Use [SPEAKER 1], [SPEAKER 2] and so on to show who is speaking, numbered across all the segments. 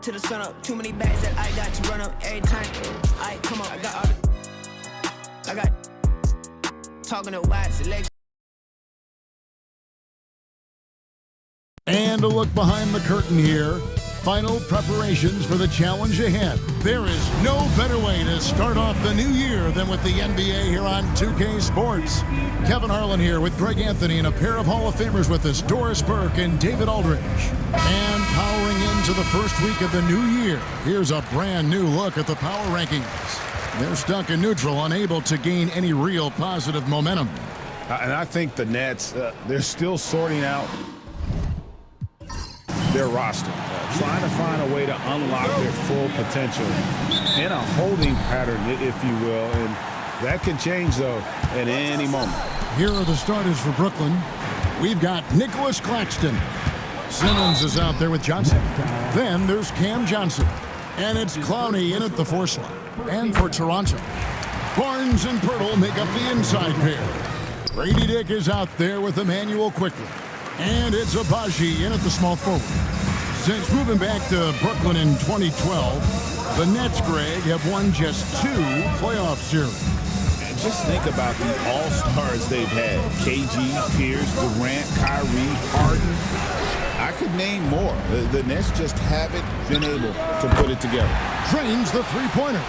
[SPEAKER 1] to the sun up. Too many bags that I got to run up every time. I come up, I got all the. I got talking to wide selection.
[SPEAKER 2] And a look behind the curtain here. Final preparations for the challenge ahead. There is no better way to start off the new year than with the NBA here on 2K Sports. Kevin Harlan here with Greg Anthony and a pair of Hall of Famers with us, Doris Burke and David Aldridge. And powering into the first week of the new year, here's a brand new look at the power rankings. They're stuck in neutral, unable to gain any real positive momentum.
[SPEAKER 3] And I think the Nets, they're still sorting out their roster, trying to find a way to unlock their full potential in a holding pattern, if you will, and that can change, though, at any moment.
[SPEAKER 2] Here are the starters for Brooklyn. We've got Nicholas Claxton. Simmons is out there with Johnson. Then there's Cam Johnson. And it's Clowney in at the 4 slot. And for Toronto, Barnes and Pirtle make up the inside pair. Brady Dick is out there with Emmanuel Quickly. And it's Abaji in at the small forward. Since moving back to Brooklyn in 2012, the Nets, Greg, have won just 2 playoff series.
[SPEAKER 3] And just think about the all-stars they've had. KG, Pierce, Durant, Kyrie, Harden. I could name more. The Nets just haven't been able to put it together.
[SPEAKER 2] Trains the three-pointer.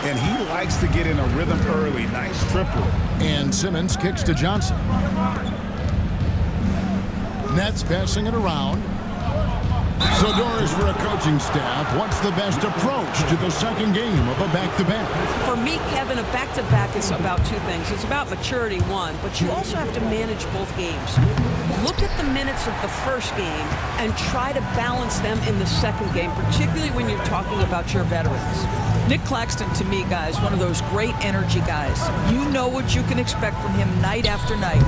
[SPEAKER 3] And he likes to get in a rhythm early. Nice triple.
[SPEAKER 2] And Simmons kicks to Johnson. Nets passing it around. So Doris, for a coaching staff, what's the best approach to the second game of a back-to-back?
[SPEAKER 4] For me, Kevin, a back-to-back is about 2 things. It's about maturity, 1, but you also have to manage both games. Look at the minutes of the first game and try to balance them in the second game, particularly when you're talking about your veterans. Nick Claxton, to me, guys, one of those great energy guys. You know what you can expect from him night after night.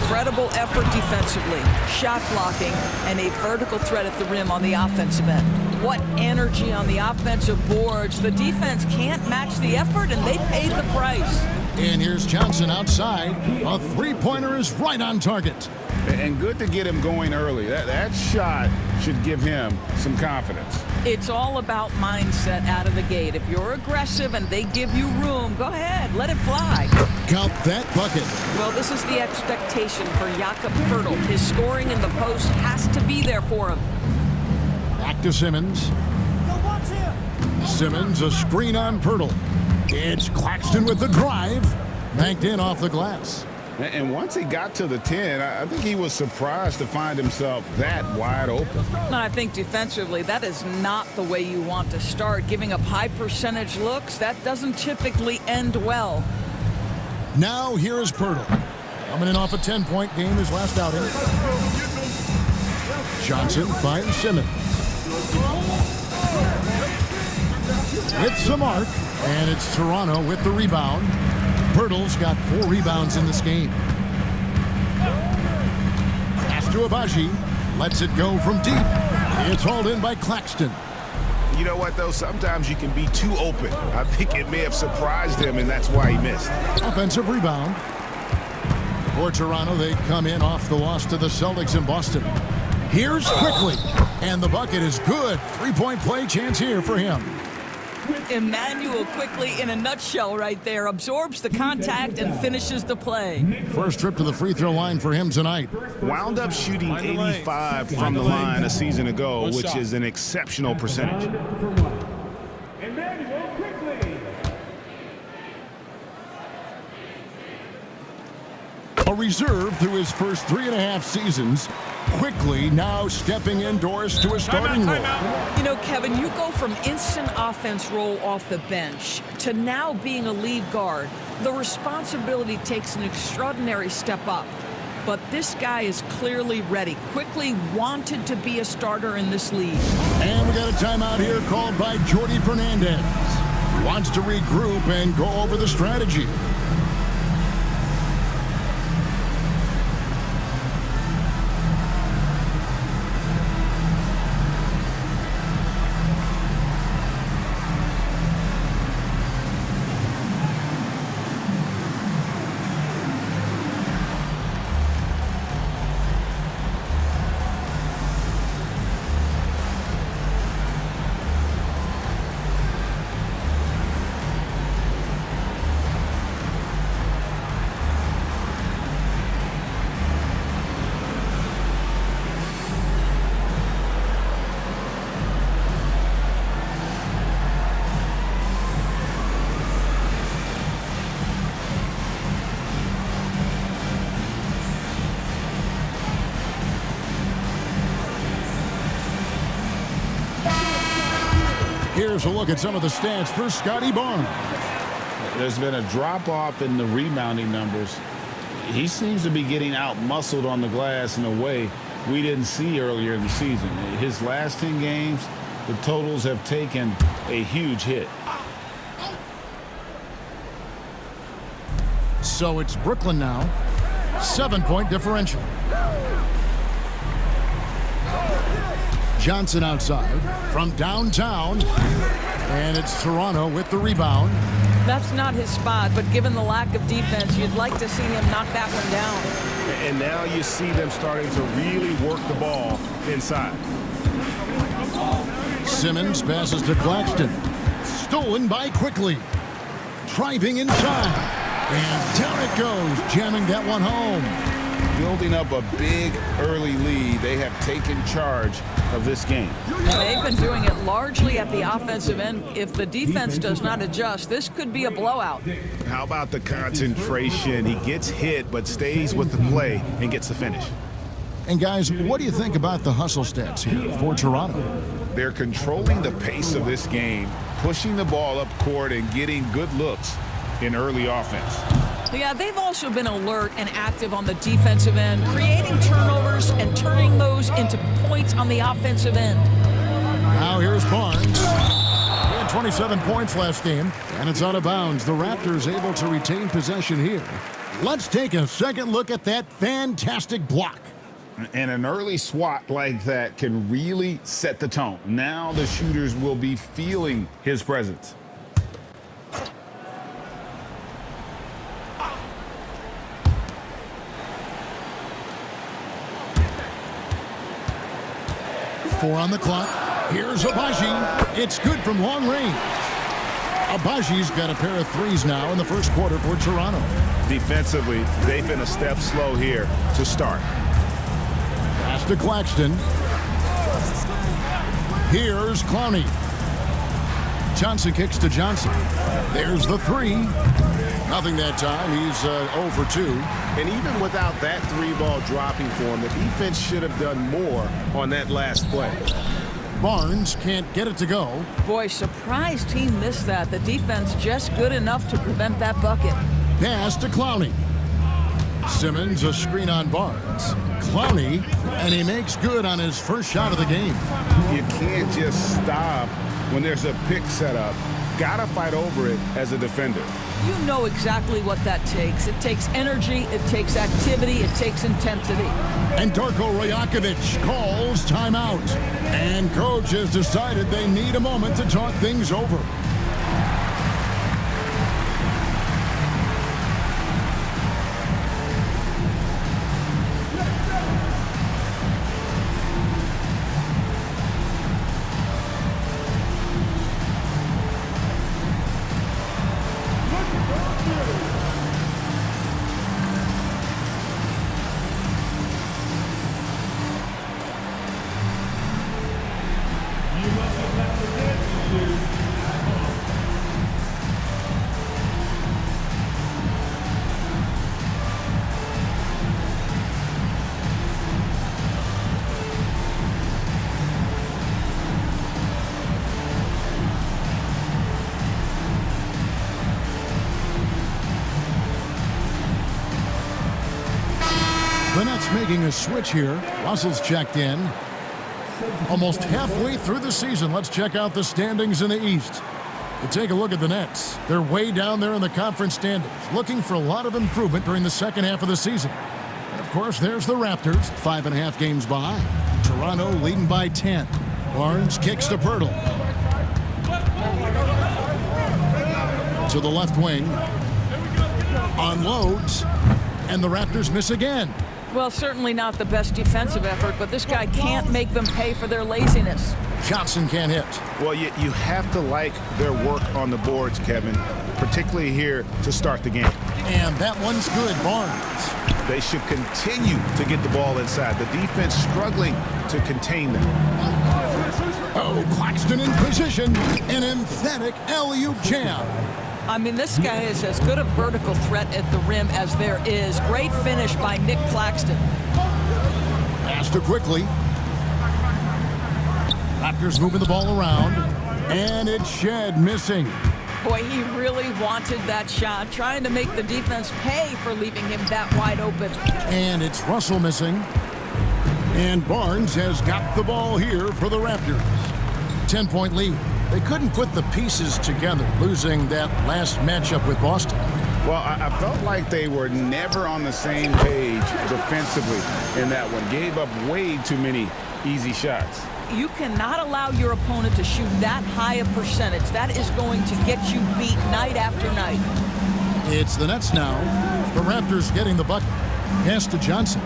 [SPEAKER 4] Incredible effort defensively, shot blocking, and a vertical threat at the rim on the offensive end. What energy on the offensive boards. The defense can't match the effort, and they paid the price.
[SPEAKER 2] And here's Johnson outside. A three-pointer is right on target.
[SPEAKER 3] And good to get him going early. That shot should give him some confidence.
[SPEAKER 4] It's all about mindset out of the gate. If you're aggressive and they give you room, go ahead, let it fly.
[SPEAKER 2] Count that bucket.
[SPEAKER 4] Well, this is the expectation for Jakob Poeltl. His scoring in the post has to be there for him.
[SPEAKER 2] Back to Simmons. Simmons, a screen on Poeltl. It's Claxton with the drive. Banked in off the glass.
[SPEAKER 3] And once he got to the 10, I think he was surprised to find himself that wide open.
[SPEAKER 4] And I think defensively, that is not the way you want to start. Giving up high percentage looks, that doesn't typically end well.
[SPEAKER 2] Now here is Poeltl. Coming in off a 10-point game his last outing. Johnson finds Simmons. Hits the mark, and it's Toronto with the rebound. Pirtle's got 4 rebounds in this game. Pass to Abaji. Lets it go from deep. It's hauled in by Claxton.
[SPEAKER 3] You know what, though? Sometimes you can be too open. I think it may have surprised him, and that's why he missed.
[SPEAKER 2] Offensive rebound. For Toronto, they come in off the loss to the Celtics in Boston. Here's Quickly. And the bucket is good. 3-point play chance here for him.
[SPEAKER 4] Emmanuel Quickly in a nutshell right there. Absorbs the contact and finishes the play.
[SPEAKER 2] First trip to the free throw line for him tonight.
[SPEAKER 3] Wound up shooting 85 from the line a season ago, which is an exceptional percentage.
[SPEAKER 5] Emmanuel Quickly.
[SPEAKER 2] A reserve through his first 3.5 seasons. Quickly now stepping indoors to a starting role.
[SPEAKER 4] You know, Kevin, you go from instant offense role off the bench to now being a lead guard. The responsibility takes an extraordinary step up. But this guy is clearly ready. Quickly wanted to be a starter in this league.
[SPEAKER 2] And we got a timeout here called by Jordi Fernandez. Wants to regroup and go over the strategy. Here's a look at some of the stats for Scotty Barnes.
[SPEAKER 3] There's been a drop-off in the rebounding numbers. He seems to be getting out-muscled on the glass in a way we didn't see earlier in the season. His last 10 games, the totals have taken a huge hit.
[SPEAKER 2] So it's Brooklyn now. 7-point differential. Johnson outside from downtown. And it's Toronto with the rebound.
[SPEAKER 4] That's not his spot, but given the lack of defense, you'd like to see him knock that one down.
[SPEAKER 5] And now you see them starting to really work the ball inside.
[SPEAKER 2] Simmons passes to Claxton. Stolen by Quickly. Driving inside. And down it goes, jamming that one home.
[SPEAKER 3] Building up a big early lead, they have taken charge of this game.
[SPEAKER 4] They've been doing it largely at the offensive end. If the defense does not adjust, this could be a blowout.
[SPEAKER 5] How about the concentration? He gets hit, but stays with the play and gets the finish.
[SPEAKER 2] And guys, what do you think about the hustle stats here for Toronto?
[SPEAKER 3] They're controlling the pace of this game, pushing the ball up court and getting good looks in early offense.
[SPEAKER 4] Yeah, they've also been alert and active on the defensive end, creating turnovers and turning those into points on the offensive end.
[SPEAKER 2] Now here's Barnes. He had 27 points last game, and it's out of bounds. The Raptors able to retain possession here. Let's take a second look at that fantastic block.
[SPEAKER 3] And an early swat like that can really set the tone. Now the shooters will be feeling his presence.
[SPEAKER 2] Four on the clock. Here's Abaji. It's good from long range. Abaji's got a pair of threes now in the first quarter for Toronto.
[SPEAKER 5] Defensively, they've been a step slow here to start.
[SPEAKER 2] Pass to Claxton. Here's Clowney. Johnson kicks to Johnson. There's the three. Nothing that time. He's 0 for 2.
[SPEAKER 5] And even without that three ball dropping for him, the defense should have done more on that last play.
[SPEAKER 2] Barnes can't get it to go.
[SPEAKER 4] Boy, surprised he missed that. The defense just good enough to prevent that bucket.
[SPEAKER 2] Pass to Clowney. Simmons, a screen on Barnes. Clowney, and he makes good on his first shot of the game.
[SPEAKER 3] You can't just stop when there's a pick set up. Gotta fight over it as a defender.
[SPEAKER 4] You know exactly what that takes. It takes energy, it takes activity, it takes intensity.
[SPEAKER 2] And Darko Rajakovic calls timeout. And coach has decided they need a moment to talk things over. The Nets making a switch here. Russell's checked in. Almost halfway through the season. Let's check out the standings in the East. To take a look at the Nets, they're way down there in the conference standings, looking for a lot of improvement during the second half of the season. And of course, there's the Raptors, 5.5 games behind. Toronto leading by 10. Barnes kicks to Pirtle. To the left wing. Unloads. And the Raptors miss again.
[SPEAKER 4] Well, certainly not the best defensive effort, but this guy can't make them pay for their laziness.
[SPEAKER 2] Johnson can't hit.
[SPEAKER 5] Well, you have to like their work on the boards, Kevin, particularly here to start the game.
[SPEAKER 2] And that one's good, Barnes.
[SPEAKER 5] They should continue to get the ball inside. The defense struggling to contain them.
[SPEAKER 2] Oh, Claxton in position. An emphatic alley-oop jam.
[SPEAKER 4] I mean, this guy is as good a vertical threat at the rim as there is. Great finish by Nick Claxton.
[SPEAKER 2] Pass to Quickly. Raptors moving the ball around, and it's Shed missing.
[SPEAKER 4] Boy, he really wanted that shot, trying to make the defense pay for leaving him that wide open.
[SPEAKER 2] And it's Russell missing. And Barnes has got the ball here for the Raptors. 10-point lead. They couldn't put the pieces together, losing that last matchup with Boston.
[SPEAKER 3] Well, I felt like they were never on the same page defensively in that one. Gave up way too many easy shots.
[SPEAKER 4] You cannot allow your opponent to shoot that high a percentage. That is going to get you beat night after night.
[SPEAKER 2] It's the Nets now. The Raptors getting the bucket. Pass to Johnson.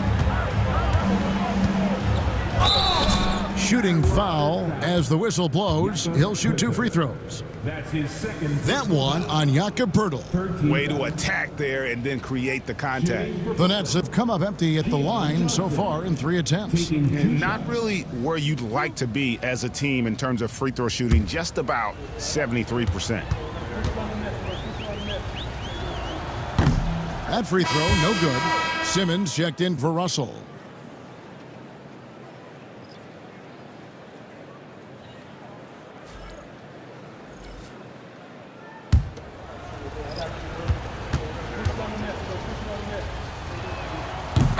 [SPEAKER 2] Shooting foul as the whistle blows. He'll shoot 2 free throws.
[SPEAKER 6] That's his second.
[SPEAKER 2] That one on Jakob Poeltl.
[SPEAKER 3] Way to attack there and then create the contact.
[SPEAKER 2] The Nets have come up empty at the line so far in 3 attempts.
[SPEAKER 3] And not really where you'd like to be as a team in terms of free throw shooting, just about 73%.
[SPEAKER 2] That free throw, no good. Simmons checked in for Russell.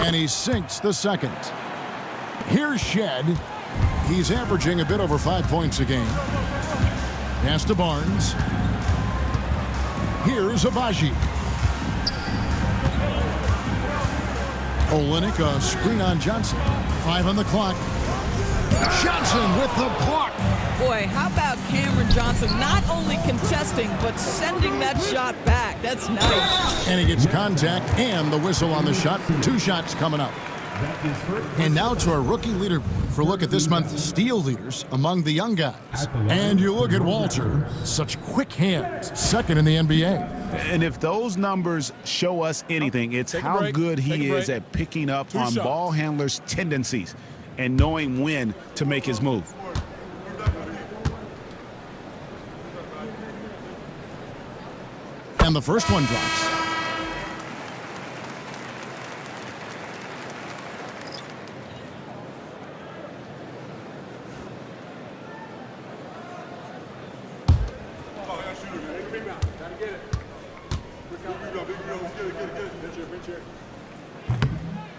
[SPEAKER 2] And he sinks the second. Here's Shed. He's averaging a bit over 5 points a game. Pass to Barnes. Here's Abaji. Olynyk, a screen on Johnson. 5 on the clock. Johnson with the block.
[SPEAKER 4] Boy, how about Cameron Johnson not only contesting, but sending that shot back? That's nice.
[SPEAKER 2] And he gets contact and the whistle on the shot. 2 shots coming up. And now to our rookie leader for a look at this month's steal leaders among the young guys. And you look at Walter, such quick hands, second in the NBA.
[SPEAKER 3] And if those numbers show us anything, it's how good he is at picking up on ball handlers' tendencies and knowing when to make his move.
[SPEAKER 2] And the first one drops.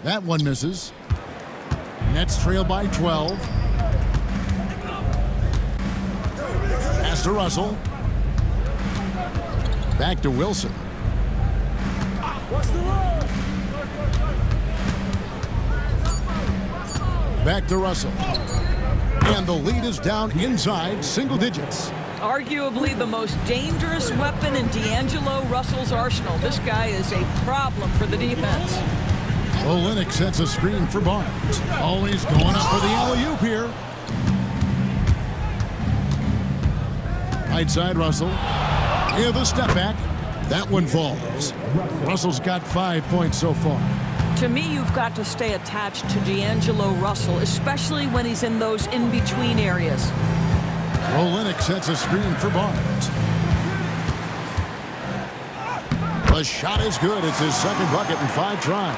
[SPEAKER 2] That one misses. Nets trail by 12. Pass to Russell. Back to Wilson. Back to Russell. And the lead is down inside single digits.
[SPEAKER 4] Arguably the most dangerous weapon in D'Angelo Russell's arsenal. This guy is a problem for the defense.
[SPEAKER 2] Olynyk sets a screen for Barnes. Always going up for the alley-oop here. Right side Russell. Yeah, the step back. That one falls. Russell's got 5 points so far.
[SPEAKER 4] To me, you've got to stay attached to D'Angelo Russell, especially when he's in those in-between areas.
[SPEAKER 2] Olynyk sets a screen for Barnes. The shot is good. It's his second bucket in 5 tries.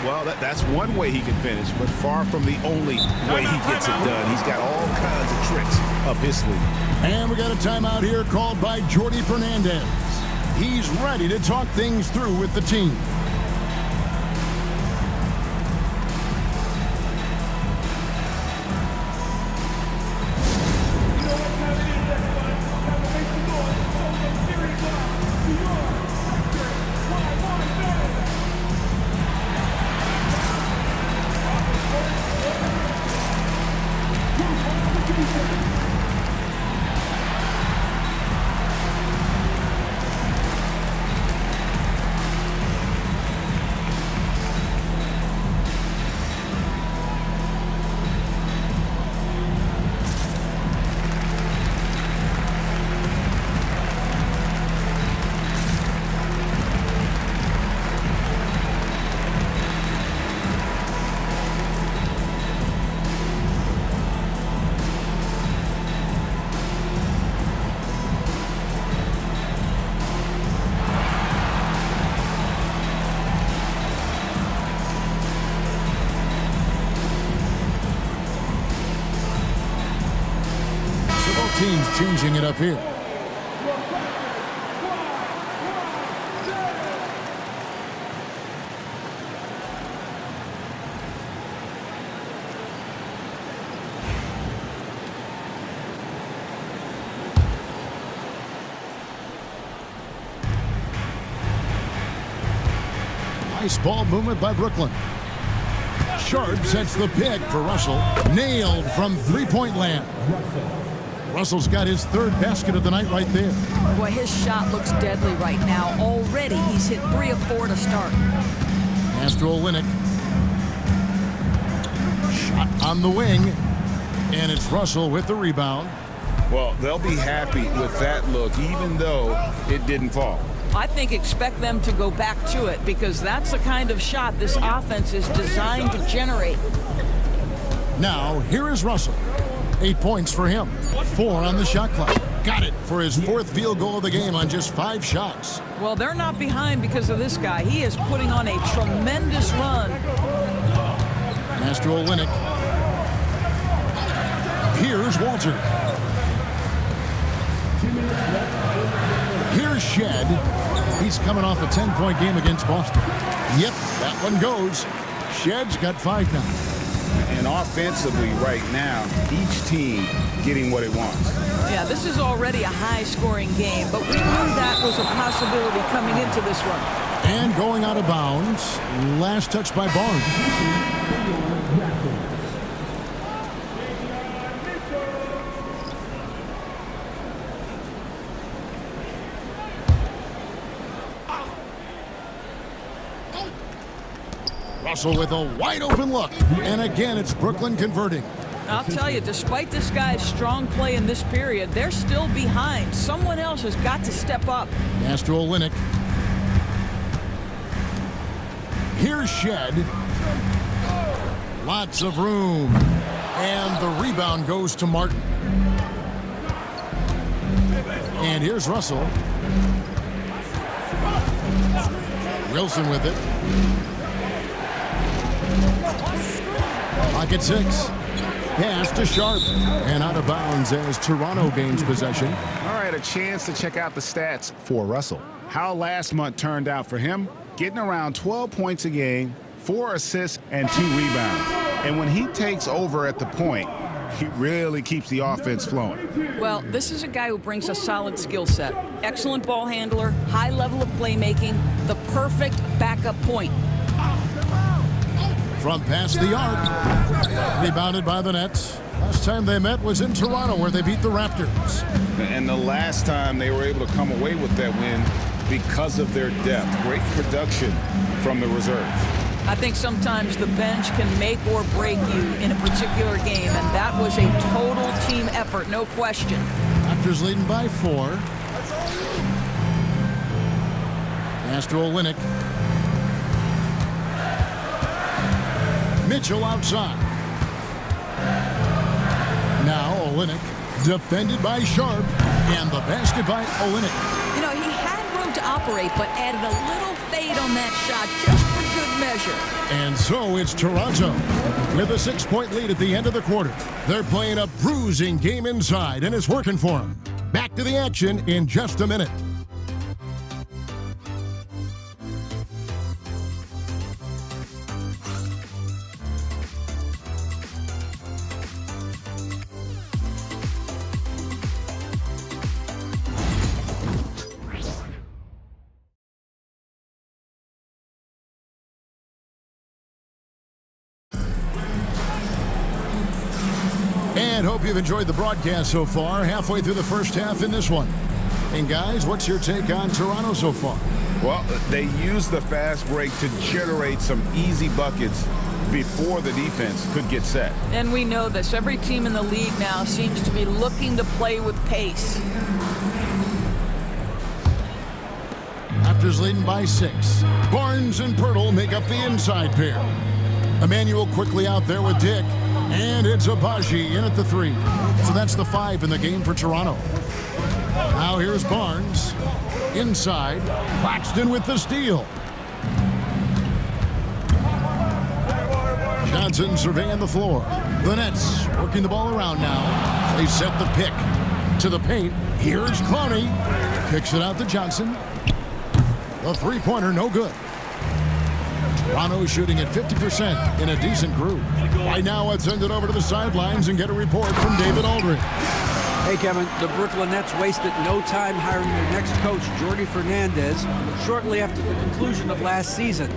[SPEAKER 3] Well, that's one way he can finish, but far from the only way he gets it done. He's got all kinds of tricks up his sleeve.
[SPEAKER 2] And we got a timeout here called by Jordi Fernandez. He's ready to talk things through with the team. Both teams changing it up here. Nice ball movement by Brooklyn. Sharp sets the pick for Russell. Nailed from three-point land. Russell's got his third basket of the night right there.
[SPEAKER 4] Boy, his shot looks deadly right now. Already, he's hit 3 of 4 to start.
[SPEAKER 2] Pass to Olynyk. Shot on the wing. And it's Russell with the rebound.
[SPEAKER 3] Well, they'll be happy with that look, even though it didn't fall.
[SPEAKER 4] I think expect them to go back to it because that's the kind of shot this offense is designed to generate.
[SPEAKER 2] Now, here is Russell. 8 points for him. 4 on the shot clock. Got it for his 4th field goal of the game on just 5 shots.
[SPEAKER 4] Well, they're not behind because of this guy. He is putting on a tremendous run.
[SPEAKER 2] Pass to Olynyk. Here's Walter. Here's Shed. He's coming off a 10-point game against Boston. Yep, that one goes. Shed's got 5 now.
[SPEAKER 3] And offensively right now, each team getting what it wants.
[SPEAKER 4] Yeah, this is already a high-scoring game, but we knew that was a possibility coming into this run.
[SPEAKER 2] And going out of bounds. Last touch by Barnes. Russell with a wide open look. And again, it's Brooklyn converting.
[SPEAKER 4] I'll tell you, despite this guy's strong play in this period, they're still behind. Someone else has got to step up.
[SPEAKER 2] Pass to Olynyk. Here's Shed. Lots of room. And the rebound goes to Martin. And here's Russell. Wilson with it. Pocket 6. Pass to Sharp. And out of bounds as Toronto gains possession.
[SPEAKER 5] All right, a chance to check out the stats for Russell. How last month turned out for him? Getting around 12 points a game, 4 assists, and 2 rebounds. And when he takes over at the point, he really keeps the offense flowing.
[SPEAKER 4] Well, this is a guy who brings a solid skill set. Excellent ball handler, high level of playmaking, the perfect backup point.
[SPEAKER 2] From past the arc. Rebounded by the Nets. Last time they met was in Toronto where they beat the Raptors.
[SPEAKER 3] And the last time they were able to come away with that win because of their depth. Great production from the reserves.
[SPEAKER 4] I think sometimes the bench can make or break you in a particular game, and that was a total team effort, no question.
[SPEAKER 2] Raptors leading by 4. Pass to Olynyk. Mitchell outside. Now Olynyk, defended by Sharp, and the basket by Olynyk.
[SPEAKER 4] You know, he had room to operate, but added a little fade on that shot just for good measure.
[SPEAKER 2] And so it's Toronto with a 6-point lead at the end of the quarter. They're playing a bruising game inside, and it's working for them. Back to the action in just a minute. And hope you've enjoyed the broadcast so far, halfway through the first half in this one. And guys, what's your take on Toronto so far?
[SPEAKER 3] Well, they used the fast break to generate some easy buckets before the defense could get set.
[SPEAKER 4] And we know this. Every team in the league now seems to be looking to play with pace.
[SPEAKER 2] Raptors leading by 6. Barnes and Pirtle make up the inside pair. Emmanuel quickly out there with Dick. And it's Abaji in at the 3. So that's the 5 in the game for Toronto. Now here's Barnes. Inside. Claxton with the steal. Johnson surveying the floor. The Nets working the ball around now. They set the pick. to the paint. Here's Clowney. Kicks it out to Johnson. The three-pointer, no good. Toronto shooting at 50% in a decent group. Right now, let's send it over to the sidelines and get a report from David Aldridge.
[SPEAKER 6] Hey, Kevin, the Brooklyn Nets wasted no time hiring their next coach, Jordi Fernandez, shortly after the conclusion of last season.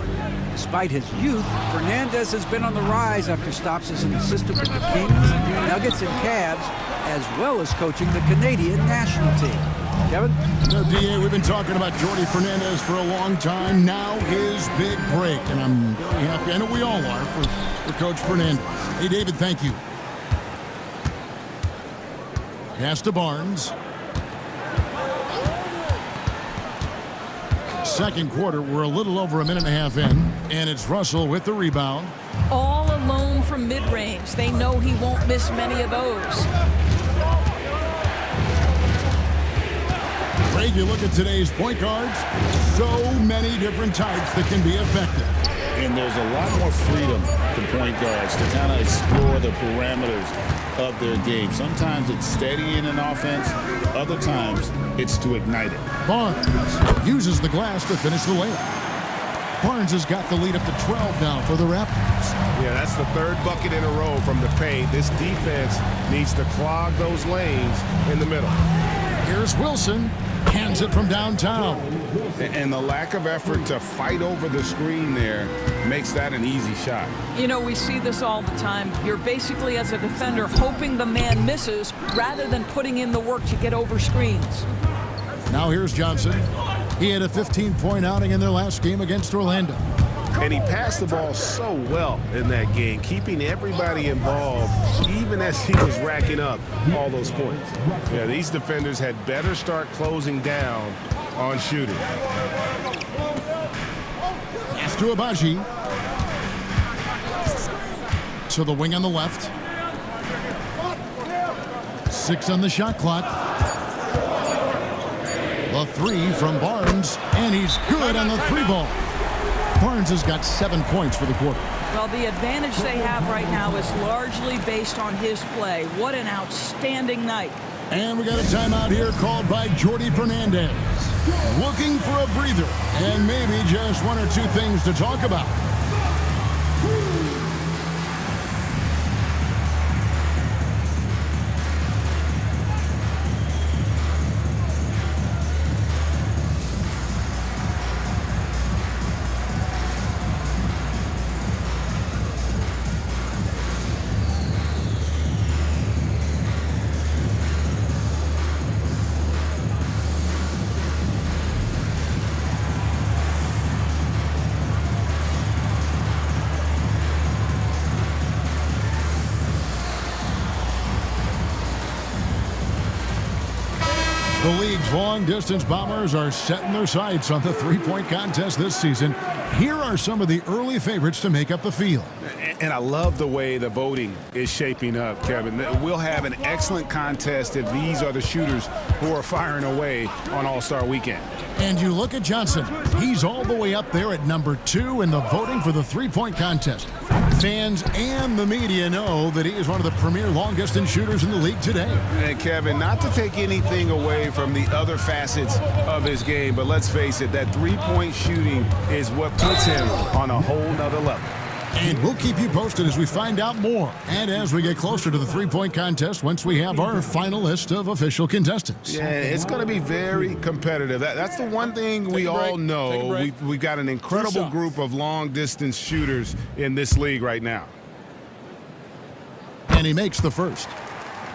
[SPEAKER 6] Despite his youth, Fernandez has been on the rise after stops as an assistant with the Kings, Nuggets, and Cavs, as well as coaching the Canadian national team. Kevin?
[SPEAKER 2] The DA, we've been talking about Jordi Fernandez for a long time. Now his big break, and I'm very happy. I know we all are for Coach Fernandez. Hey, David, thank you. Pass to Barnes. Second quarter, we're a little over a minute and a half in, and it's Russell with the rebound.
[SPEAKER 7] All alone from mid-range. They know he won't miss many of those.
[SPEAKER 2] Greg, you look at today's point guards, so many different types that can be effective.
[SPEAKER 3] And there's a lot more freedom for point guards to kind of explore the parameters of their game. Sometimes it's steadying an offense. Other times, it's to ignite it.
[SPEAKER 2] Barnes uses the glass to finish the layup. Barnes has got the lead up to 12 now for the Raptors.
[SPEAKER 5] Yeah, that's the third bucket in a row from the paint. This defense needs to clog those lanes in the middle.
[SPEAKER 2] Here's Wilson. Hands it from downtown.
[SPEAKER 5] And the lack of effort to fight over the screen there makes that an easy shot.
[SPEAKER 7] You know, we see this all the time. You're basically, as a defender, hoping the man misses rather than putting in the work to get over screens.
[SPEAKER 2] Now here's Johnson. He had a 15-point outing in their last game against Orlando.
[SPEAKER 5] And he passed the ball so well in that game, keeping everybody involved, even as he was racking up all those points. Yeah, these defenders had better start closing down on shooting.
[SPEAKER 2] Pass to Abaji. To the wing on the left. 6 on the shot clock. The three from Barnes, and he's good on the three ball. Barnes has got 7 points for the quarter.
[SPEAKER 7] Well, the advantage they have right now is largely based on his play. What an outstanding night.
[SPEAKER 2] And we got a timeout here called by Jordi Fernandez. Looking for a breather and maybe just one or two things to talk about. The league's long-distance bombers are setting their sights on the three-point contest this season. Here are some of the early favorites to make up the field.
[SPEAKER 5] And I love the way the voting is shaping up, Kevin. We'll have an excellent contest if these are the shooters who are firing away on All-Star Weekend.
[SPEAKER 2] And you look at Johnson. He's all the way up there at number 2 in the voting for the three-point contest. Fans and the media know that he is one of the premier long-distance shooters in the league today.
[SPEAKER 5] And Kevin, not to take anything away from the other facets of his game, but let's face it, that three-point shooting is what puts him on a whole nother level.
[SPEAKER 2] And we'll keep you posted as we find out more and as we get closer to the three-point contest once we have our final list of official contestants.
[SPEAKER 5] Yeah, it's going to be very competitive. That's the one thing we all know. We've got an incredible group of long-distance shooters in this league right now.
[SPEAKER 2] And he makes the first.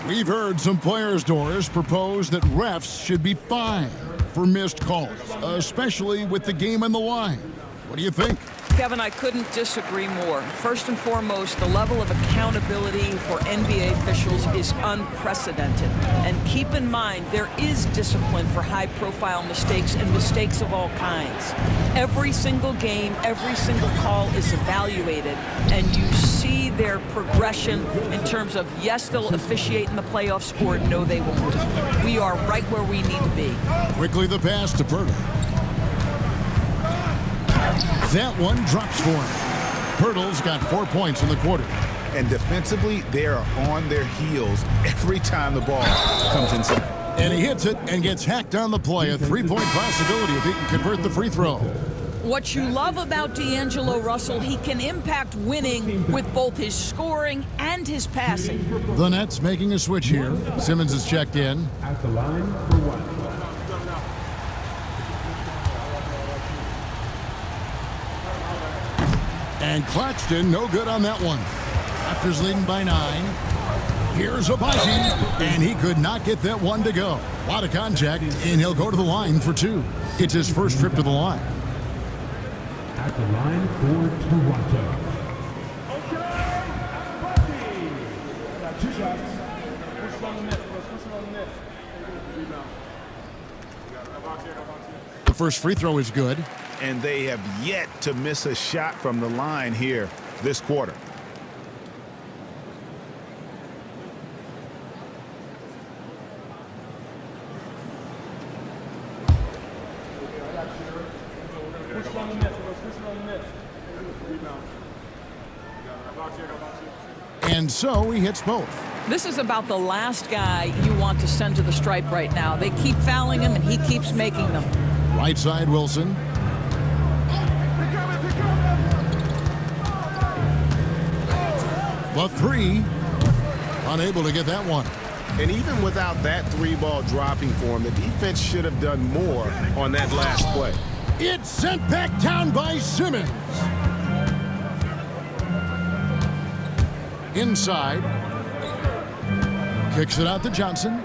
[SPEAKER 2] We've heard some players, Doris, propose that refs should be fined for missed calls, especially with the game on the line. What do you think?
[SPEAKER 4] Kevin, I couldn't disagree more. First and foremost, the level of accountability for NBA officials is unprecedented. And keep in mind, there is discipline for high-profile mistakes and mistakes of all kinds. Every single game, every single call is evaluated, and you see their progression in terms of, yes, they'll officiate in the playoffs, or no, they won't. We are right where we need to be.
[SPEAKER 2] Quickly the pass to Purtle. That one drops for him. Pirtle's got 4 points in the quarter.
[SPEAKER 5] And defensively, they are on their heels every time the ball comes inside.
[SPEAKER 2] And he hits it and gets hacked on the play. A three-point possibility if he can convert the free throw.
[SPEAKER 7] What you love about D'Angelo Russell, he can impact winning with both his scoring and his passing.
[SPEAKER 2] The Nets making a switch here. Simmons is checked in.
[SPEAKER 8] At the line for one.
[SPEAKER 2] And Claxton, no good on that one. Raptors leading by 9. Here's Abaji, and he could not get that one to go. A lot of contact, and he'll go to the line for 2. It's his first trip to the line.
[SPEAKER 8] At the line for Toronto. Got 2 shots.
[SPEAKER 2] The first free throw is good.
[SPEAKER 3] And they have yet to miss a shot from the line here this quarter.
[SPEAKER 2] And so he hits both.
[SPEAKER 7] This is about the last guy you want to send to the stripe right now. They keep fouling him, and he keeps making them.
[SPEAKER 2] Right side, Wilson. The 3. Unable to get that one.
[SPEAKER 9] And even without that 3-ball dropping for him, the defense should have done more on that last play.
[SPEAKER 2] It's sent back down by Simmons. Inside. Kicks it out to Johnson.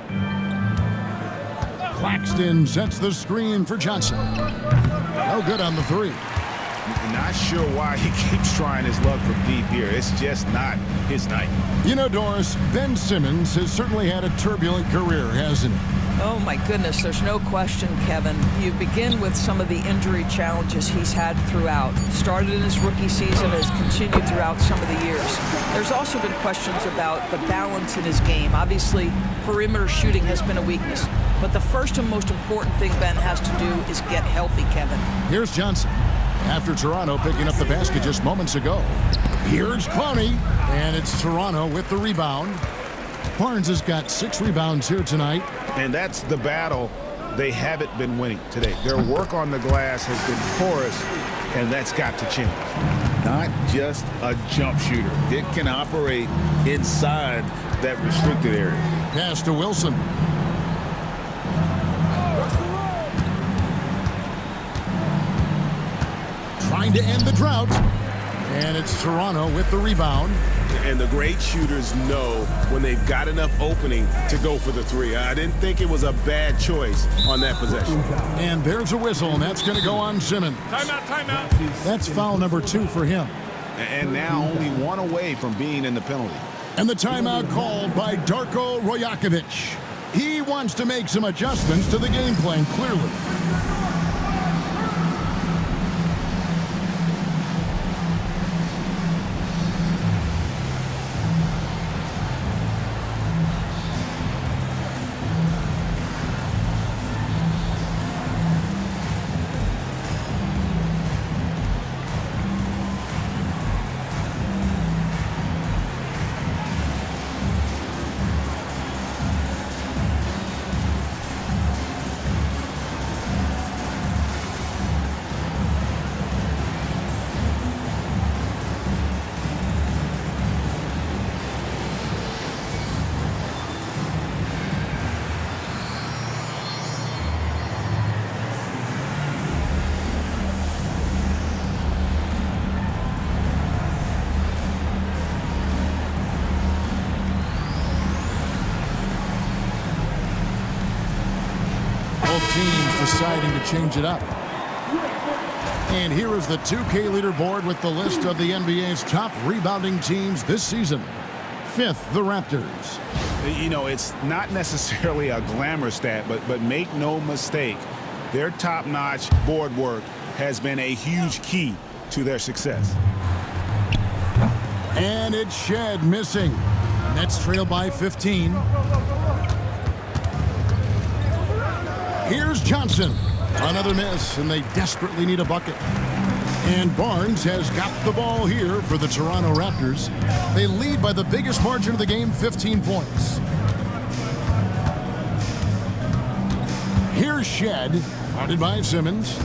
[SPEAKER 2] Claxton sets the screen for Johnson. No good on the 3.
[SPEAKER 3] Not sure why he keeps trying his luck from deep here. It's just not his night.
[SPEAKER 2] You know, Doris, Ben Simmons has certainly had a turbulent career, hasn't he?
[SPEAKER 7] Oh, my goodness, there's no question, Kevin. You begin with some of the injury challenges he's had throughout. Started in his rookie season, has continued throughout some of the years. There's also been questions about the balance in his game. Obviously, perimeter shooting has been a weakness. But the first and most important thing Ben has to do is get healthy, Kevin.
[SPEAKER 2] Here's Johnson. After Toronto picking up the basket just moments ago. Here's Clowney, and it's Toronto with the rebound. Barnes has got 6 rebounds here tonight.
[SPEAKER 3] And that's the battle they haven't been winning today. Their work on the glass has been porous, and that's got to change. Not just a jump shooter. It can operate inside that restricted area.
[SPEAKER 2] Pass to Wilson. Trying to end the drought. And it's Toronto with the rebound.
[SPEAKER 9] And the great shooters know when they've got enough opening to go for the 3. I didn't think it was a bad choice on that possession.
[SPEAKER 2] And there's a whistle, and that's going to go on Simmons.
[SPEAKER 9] Timeout.
[SPEAKER 2] That's foul number 2 for him.
[SPEAKER 3] And now only 1 away from being in the penalty.
[SPEAKER 2] And the timeout called by Darko Rojakovic. He wants to make some adjustments to the game plan, clearly. Both teams deciding to change it up. And here is the 2K leaderboard with the list of the NBA's top rebounding teams this season. 5th, the Raptors.
[SPEAKER 3] You know, it's not necessarily a glamour stat, but make no mistake, their top-notch board work has been a huge key to their success.
[SPEAKER 2] And it's Shed missing. Nets trail by 15. Here's Johnson. Another miss, and they desperately need a bucket. And Barnes has got the ball here for the Toronto Raptors. They lead by the biggest margin of the game, 15 points. Here's Shed, guarded by Simmons.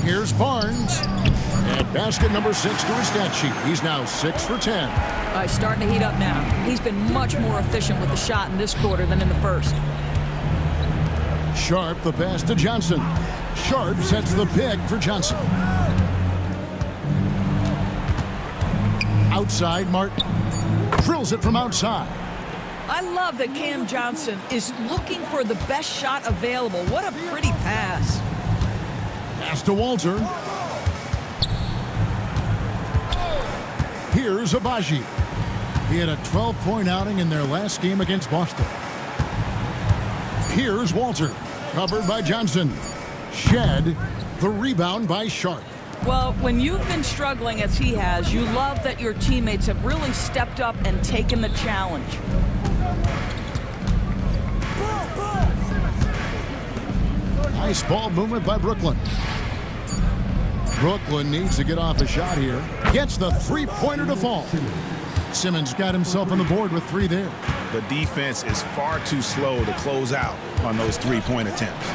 [SPEAKER 2] Here's Barnes. And basket number 6 to his stat sheet. He's now 6 for 10.
[SPEAKER 7] He's starting to heat up now. He's been much more efficient with the shot in this quarter than in the first.
[SPEAKER 2] Sharp the pass to Johnson. Sharp sets the pick for Johnson. Outside, Martin. Drills it from outside.
[SPEAKER 7] I love that Cam Johnson is looking for the best shot available. What a pretty pass.
[SPEAKER 2] Pass to Walter. Here's Abaji. He had a 12-point outing in their last game against Boston. Here's Walter. Covered by Johnson. Shed. The rebound by Sharp.
[SPEAKER 7] Well, when you've been struggling as he has, you love that your teammates have really stepped up and taken the challenge.
[SPEAKER 2] Nice ball movement by Brooklyn. Brooklyn needs to get off a shot here. Gets the three-pointer to fall. Simmons got himself on the board with 3 there.
[SPEAKER 3] The defense is far too slow to close out on those three-point attempts.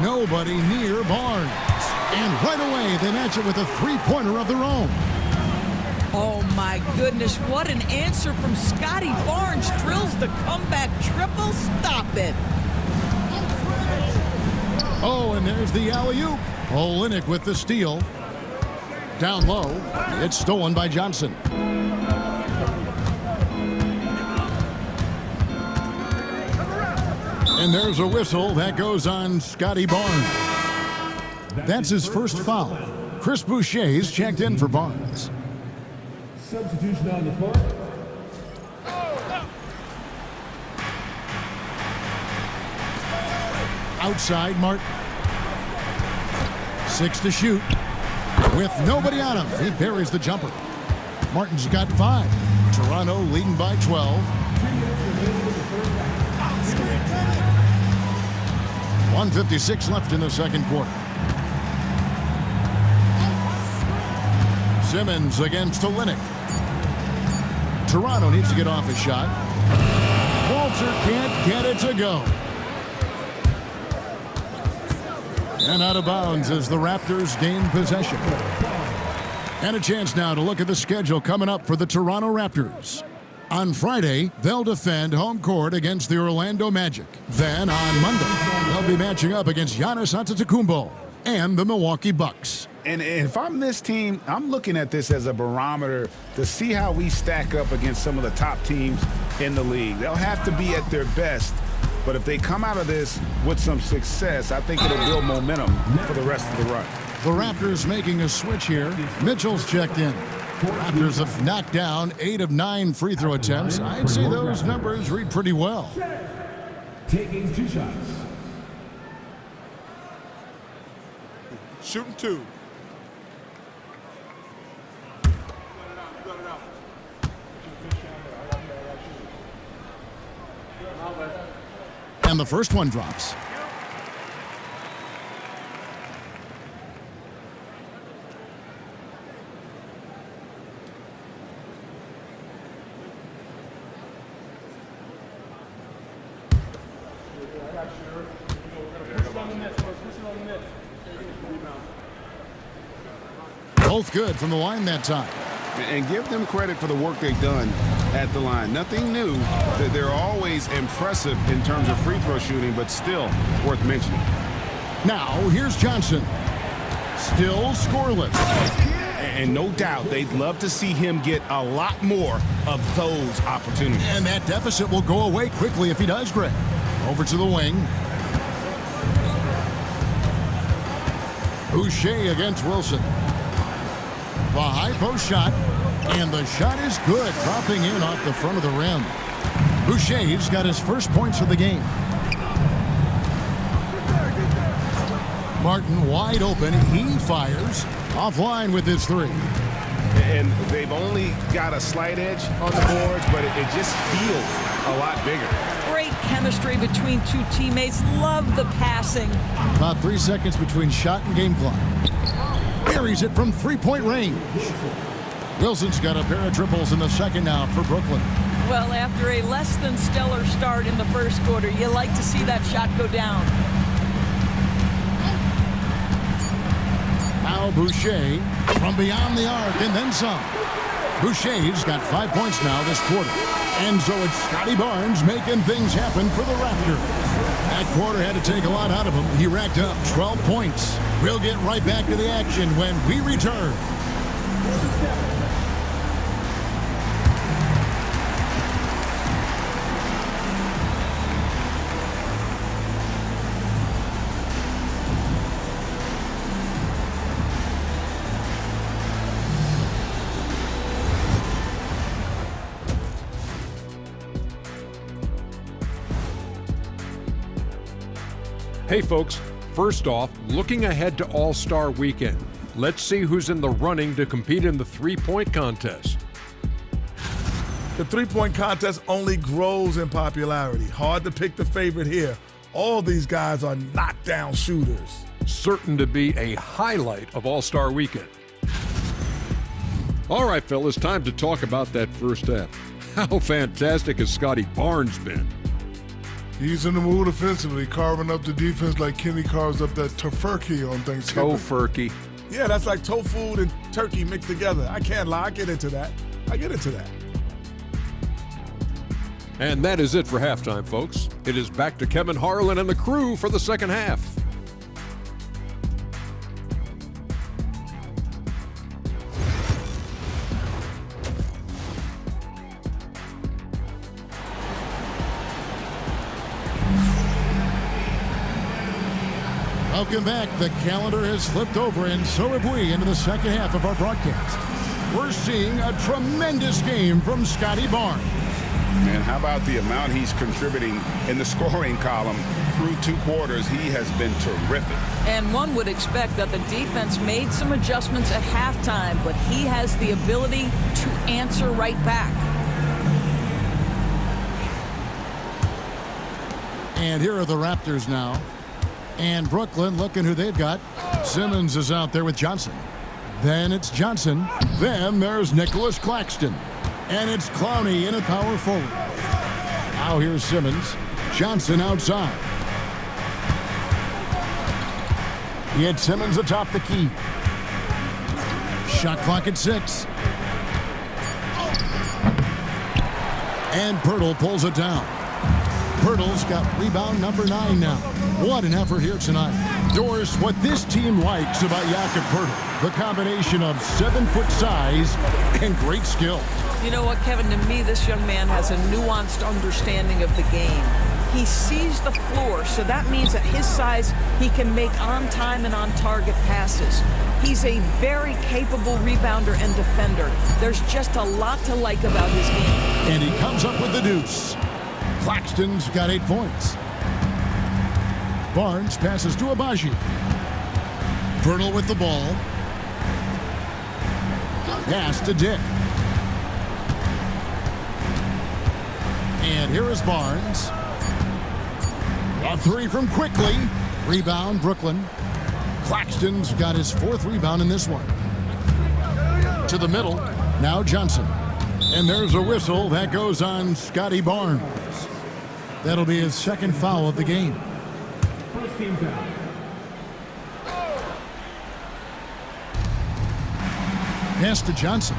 [SPEAKER 2] Nobody near Barnes. And right away, they match it with a three-pointer of their own.
[SPEAKER 7] Oh, my goodness. What an answer from Scotty Barnes. Drills the comeback triple. Stop it.
[SPEAKER 2] Oh, and there's the alley-oop. Olynyk with the steal. Down low. It's stolen by Johnson. And there's a whistle that goes on Scotty Barnes. That's his first foul. Chris Boucher's checked in for Barnes.
[SPEAKER 8] Substitution on the court.
[SPEAKER 2] Outside, Martin. 6 to shoot. With nobody on him, he buries the jumper. Martin's got 5. Toronto leading by 12. 1:56 left in the second quarter. Simmons against Olynyk. Toronto needs to get off a shot. Walter can't get it to go. And out of bounds as the Raptors gain possession. And a chance now to look at the schedule coming up for the Toronto Raptors. On Friday, they'll defend home court against the Orlando Magic. Then on Monday, they'll be matching up against Giannis Antetokounmpo and the Milwaukee Bucks.
[SPEAKER 5] And if I'm this team, I'm looking at this as a barometer to see how we stack up against some of the top teams in the league. They'll have to be at their best, but if they come out of this with some success, I think it'll build momentum for the rest of the run.
[SPEAKER 2] The Raptors making a switch here. Mitchell's checked in. Raptors have knocked down 8 of 9 free throw attempts. I'd say those numbers read pretty well.
[SPEAKER 8] Taking 2 shots.
[SPEAKER 9] Shooting 2.
[SPEAKER 2] And the first one drops. Both good from the line that time.
[SPEAKER 5] And give them credit for the work they've done at the line. Nothing new. They're always impressive in terms of free throw shooting, but still worth mentioning.
[SPEAKER 2] Now, here's Johnson. Still scoreless.
[SPEAKER 5] And no doubt they'd love to see him get a lot more of those opportunities.
[SPEAKER 2] And that deficit will go away quickly if he does, Greg. Over to the wing. Boucher against Wilson. The high post shot, and the shot is good, dropping in off the front of the rim. Boucher's got his first points of the game. Martin wide open, he fires. Offline with his 3.
[SPEAKER 5] And they've only got a slight edge on the boards, but it just feels a lot bigger.
[SPEAKER 7] Great chemistry between 2 teammates. Love the passing.
[SPEAKER 2] About 3 seconds between shot and game clock. Buries it from 3-point range. Wilson's got a pair of triples in the second now for Brooklyn.
[SPEAKER 7] Well, after a less than stellar start in the first quarter, you like to see that shot go down.
[SPEAKER 2] Now Boucher from beyond the arc and then some. Boucher's got 5 points now this quarter. And so it's Scotty Barnes making things happen for the Raptors. That quarter had to take a lot out of him. He racked up 12 points. We'll get right back to the action when we return.
[SPEAKER 10] Hey folks, first off, looking ahead to All-Star Weekend. Let's see who's in the running to compete in the three-point contest.
[SPEAKER 11] The three-point contest only grows in popularity. Hard to pick the favorite here. All these guys are knockdown shooters.
[SPEAKER 10] Certain to be a highlight of All-Star Weekend. All right, fellas, time to talk about that first half. How fantastic has Scotty Barnes been?
[SPEAKER 12] He's in the mood offensively, carving up the defense like Kenny carves up that tofurkey on Thanksgiving.
[SPEAKER 10] Tofurkey.
[SPEAKER 11] Yeah, that's like tofu and turkey mixed together. I can't lie, I get into that.
[SPEAKER 10] And that is it for halftime, folks. It is back to Kevin Harlan and the crew for the second half.
[SPEAKER 2] Welcome back. The calendar has flipped over, and so have we into the second half of our broadcast. We're seeing a tremendous game from Scotty Barnes.
[SPEAKER 5] And how about the amount he's contributing in the scoring column through 2 quarters? He has been terrific.
[SPEAKER 7] And one would expect that the defense made some adjustments at halftime, but he has the ability to answer right back.
[SPEAKER 2] And here are the Raptors now. And Brooklyn looking who they've got. Simmons is out there with Johnson. Then it's Johnson. Then there's Nicholas Claxton. And it's Clowney in at power forward. Now here's Simmons. Johnson outside. He had Simmons atop the key. Shot clock at 6. And Pirtle pulls it down. Pirtle's got rebound number 9 now. What an effort here tonight. Doris, what this team likes about Jakob Pirtle, the combination of 7-foot size and great skill.
[SPEAKER 7] You know what, Kevin, to me, this young man has a nuanced understanding of the game. He sees the floor, so that means at his size, he can make on-time and on-target passes. He's a very capable rebounder and defender. There's just a lot to like about his game.
[SPEAKER 2] And he comes up with the deuce. Claxton's got 8 points. Barnes passes to Abaji. Pirtle with the ball. Pass to Dick. And here is Barnes. A 3 from Quickly. Rebound, Brooklyn. Claxton's got his 4th rebound in this one. To the middle. Now Johnson. And there's a whistle that goes on Scotty Barnes. That'll be his 2nd foul of the game.
[SPEAKER 8] First team foul.
[SPEAKER 2] Pass to Johnson.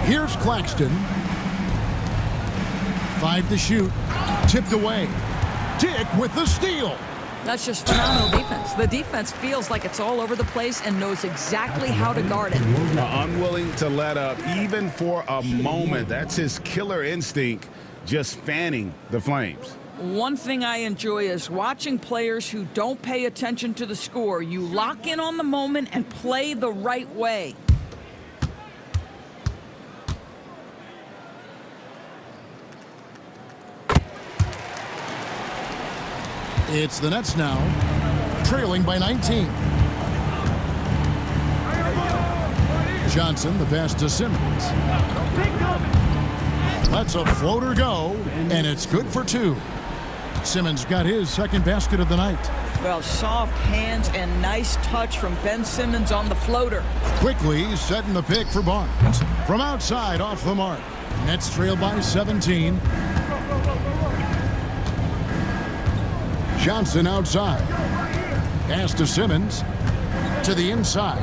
[SPEAKER 2] Here's Claxton. 5 to shoot. Tipped away. Dick with the steal.
[SPEAKER 7] That's just phenomenal defense. The defense feels like it's all over the place and knows exactly how to guard it.
[SPEAKER 5] Unwilling to let up even for a moment. That's his killer instinct, just fanning the flames.
[SPEAKER 7] One thing I enjoy is watching players who don't pay attention to the score. You lock in on the moment and play the right way.
[SPEAKER 2] It's the Nets now, trailing by 19. Johnson, the pass to Simmons. Lets a floater go, and it's good for 2. Simmons got his 2nd basket of the night.
[SPEAKER 7] Well, soft hands and nice touch from Ben Simmons on the floater.
[SPEAKER 2] Quickly setting the pick for Barnes. From outside, off the mark. Nets trail by 17. Johnson outside. Pass to Simmons. To the inside.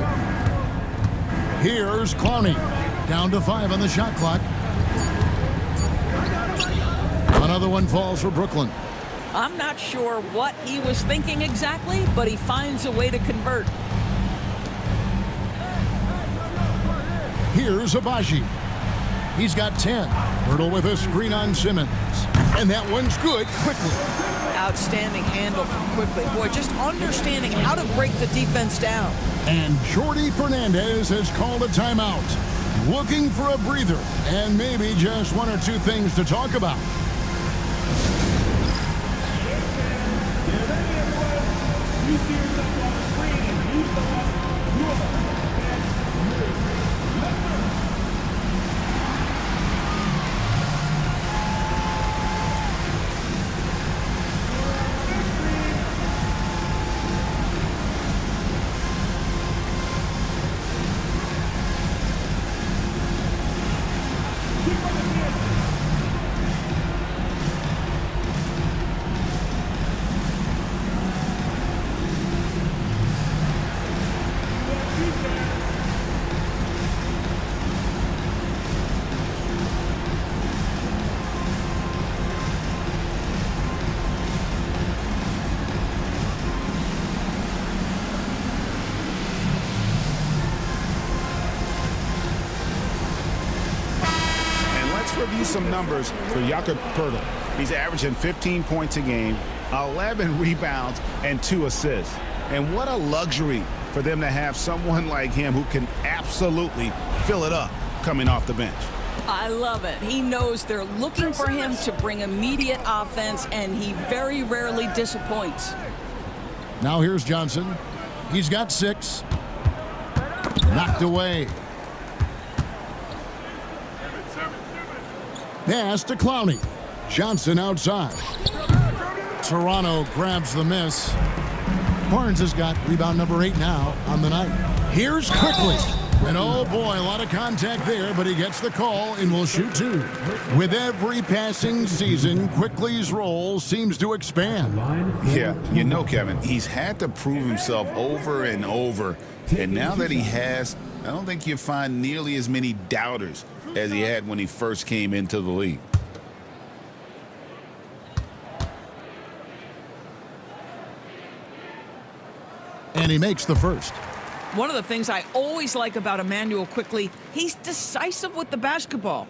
[SPEAKER 2] Here's Clowney. Down to 5 on the shot clock. Another one falls for Brooklyn.
[SPEAKER 7] I'm not sure what he was thinking exactly, but he finds a way to convert.
[SPEAKER 2] Here's Abaji. He's got 10. Hurdle with a screen on Simmons. And that one's good quickly.
[SPEAKER 7] Outstanding handle from Quickly. Boy, just understanding how to break the defense down.
[SPEAKER 2] And Jordi Fernandez has called a timeout. Looking for a breather and maybe just one or two things to talk about.
[SPEAKER 8] You see yourself on the screen. Use the
[SPEAKER 5] review some numbers for Jakob Poeltl. He's averaging 15 points a game, 11 rebounds, and 2 assists. And what a luxury for them to have someone like him who can absolutely fill it up coming off the bench.
[SPEAKER 7] I love it. He knows they're looking for him to bring immediate offense, and he very rarely disappoints.
[SPEAKER 2] Now here's Johnson. He's got 6. Knocked away. Pass to Clowney. Johnson outside. Toronto grabs the miss. Barnes has got rebound number 8 now on the night. Here's Quickly. And oh boy, a lot of contact there, but he gets the call and will shoot 2. With every passing season, Quickly's role seems to expand.
[SPEAKER 3] Yeah, you know, Kevin, he's had to prove himself over and over. And now that he has, I don't think you find nearly as many doubters as he had when he first came into the league.
[SPEAKER 2] And he makes the first.
[SPEAKER 7] One of the things I always like about Emmanuel Quickly, he's decisive with the basketball.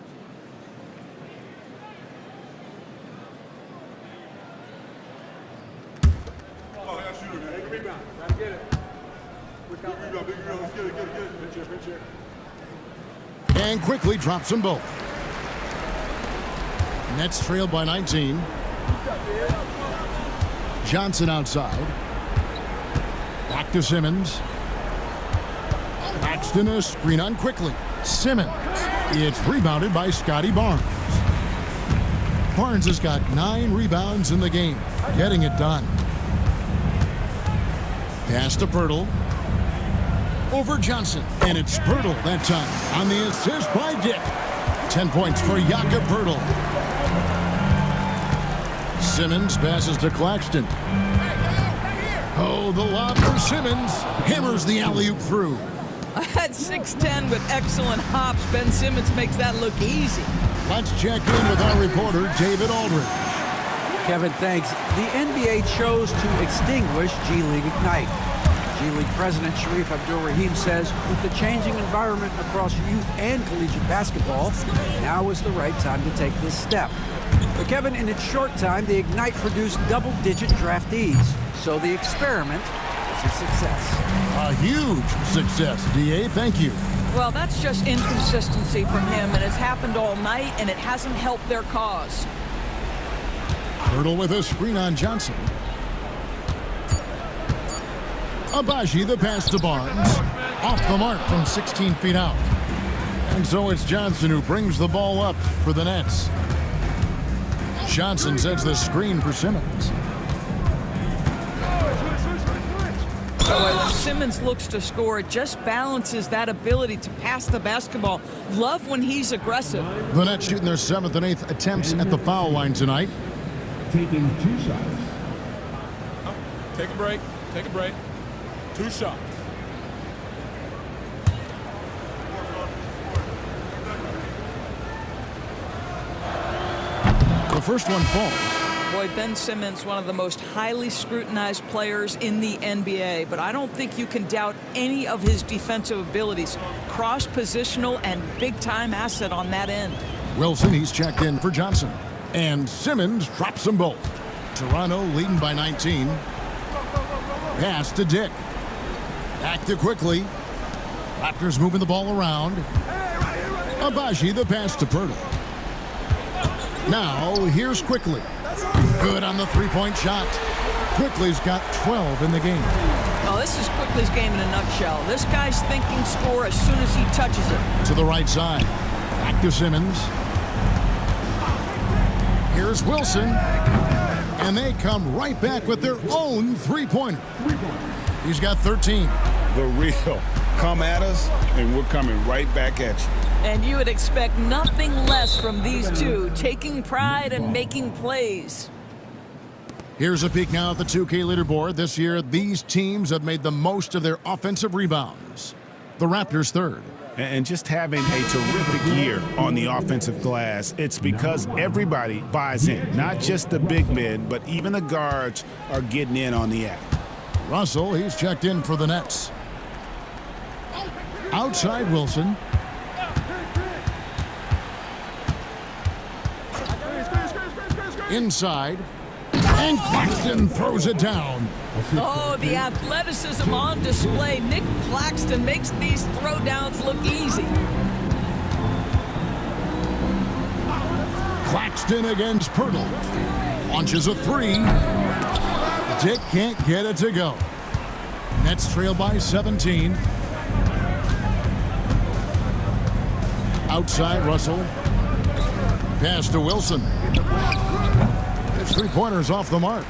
[SPEAKER 2] And Quickly drops them both. Nets trailed by 19. Johnson outside. Back to Simmons. Paxton a screen on Quickly. Simmons. It's rebounded by Scotty Barnes. Barnes has got 9 rebounds in the game. Getting it done. Pass to Poeltl. Over Johnson. And it's Poeltl that time on the assist by Dick. 10 points for Jakob Poeltl. Simmons passes to Claxton. Oh, the lob for Simmons. Hammers the alley-oop through.
[SPEAKER 7] At 6'10" with excellent hops, Ben Simmons makes that look easy.
[SPEAKER 2] Let's check in with our reporter, David Aldridge.
[SPEAKER 6] Kevin, thanks. The NBA chose to extinguish G League Ignite. G League President Sharif Abdul-Rahim says with the changing environment across youth and collegiate basketball, now is the right time to take this step. But Kevin, in its short time, the Ignite produced double-digit draftees. So the experiment is a success.
[SPEAKER 2] A huge success, DA. Thank you.
[SPEAKER 7] Well, that's just inconsistency from him, and it's happened all night, and it hasn't helped their cause.
[SPEAKER 2] Poeltl with a screen on Johnson. Abaji, the pass to Barnes. Off the mark from 16 feet out. And so it's Johnson who brings the ball up for the Nets. Johnson sets the screen for Simmons.
[SPEAKER 7] When Simmons looks to score, it just balances that ability to pass the basketball. Love when he's aggressive.
[SPEAKER 2] The Nets shooting their 7th and 8th attempts at the foul line tonight.
[SPEAKER 8] Taking 2 shots.
[SPEAKER 9] Take a break. Take a break. 2 shots.
[SPEAKER 2] first one falls.
[SPEAKER 7] Boy, Ben Simmons, one of the most highly scrutinized players in the NBA, but I don't think you can doubt any of his defensive abilities. Cross-positional and big-time asset on that end.
[SPEAKER 2] Wilson, he's checked in for Johnson. And Simmons drops them both. Toronto leading by 19. Pass to Dick. Back to Quickly. Raptors moving the ball around. Abaji, the pass to Pirtle. Now, here's Quickly. Good on the three-point shot. Quickly's got 12 in the game.
[SPEAKER 7] Oh, this is Quickly's game in a nutshell. This guy's thinking score as soon as he touches it.
[SPEAKER 2] To the right side. Back to Simmons. Here's Wilson. And they come right back with their own three-pointer. He's got 13.
[SPEAKER 3] The real. Come at us, and we're coming right back at you.
[SPEAKER 7] And you would expect nothing less from these two, taking pride and making plays.
[SPEAKER 2] Here's a peek now at the 2K leaderboard. This year, these teams have made the most of their offensive rebounds. The Raptors third.
[SPEAKER 5] And just having a terrific year on the offensive glass, it's because everybody buys in. Not just the big men, but even the guards are getting in on the act.
[SPEAKER 2] Russell, he's checked in for the Nets. Outside Wilson. Inside. And Claxton throws it down.
[SPEAKER 7] Oh, the athleticism on display. Nick Claxton makes these throwdowns look easy.
[SPEAKER 2] Claxton against Pirtle. Launches a three. Dick can't get it to go. Nets trail by 17. Outside Russell. Pass to Wilson. His three-pointer's off the mark.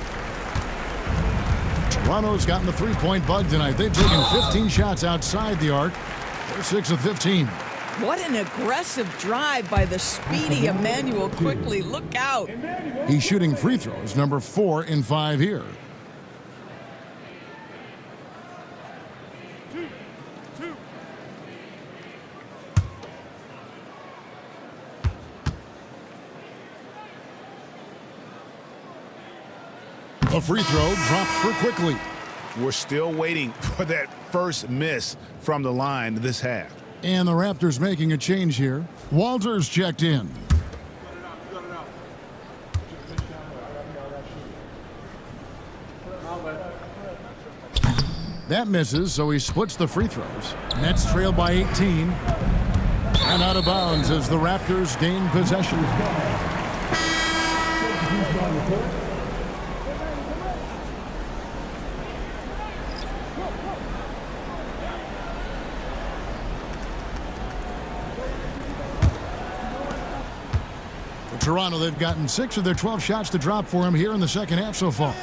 [SPEAKER 2] Toronto's gotten the three-point bug tonight. They've taken 15 shots outside the arc. They're 6 of 15.
[SPEAKER 7] What an aggressive drive by the speedy Emmanuel Quickly. Look out.
[SPEAKER 2] He's shooting free throws, number 4 in 5 here. A free throw dropped for Quickly.
[SPEAKER 5] We're still waiting for that first miss from the line this half.
[SPEAKER 2] And the Raptors making a change here. Walters checked in. That misses, so he splits the free throws. Nets trail by 18. And out of bounds as the Raptors gain possession. Toronto, they've gotten 6 of their 12 shots to drop for him here in the second half so far.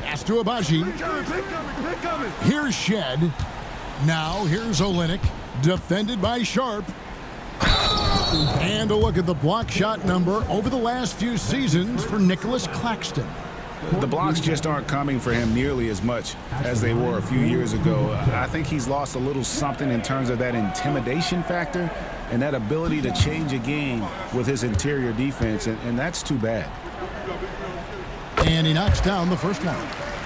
[SPEAKER 2] Pass to Abaji. Here's Shed. Now here's Olynyk. Defended by Sharp. And a look at the block shot number over the last few seasons for Nicholas Claxton.
[SPEAKER 5] The blocks just aren't coming for him nearly as much as they were a few years ago. I think he's lost a little something in terms of that intimidation factor and that ability to change a game with his interior defense, and that's too bad.
[SPEAKER 2] And he knocks down the first one.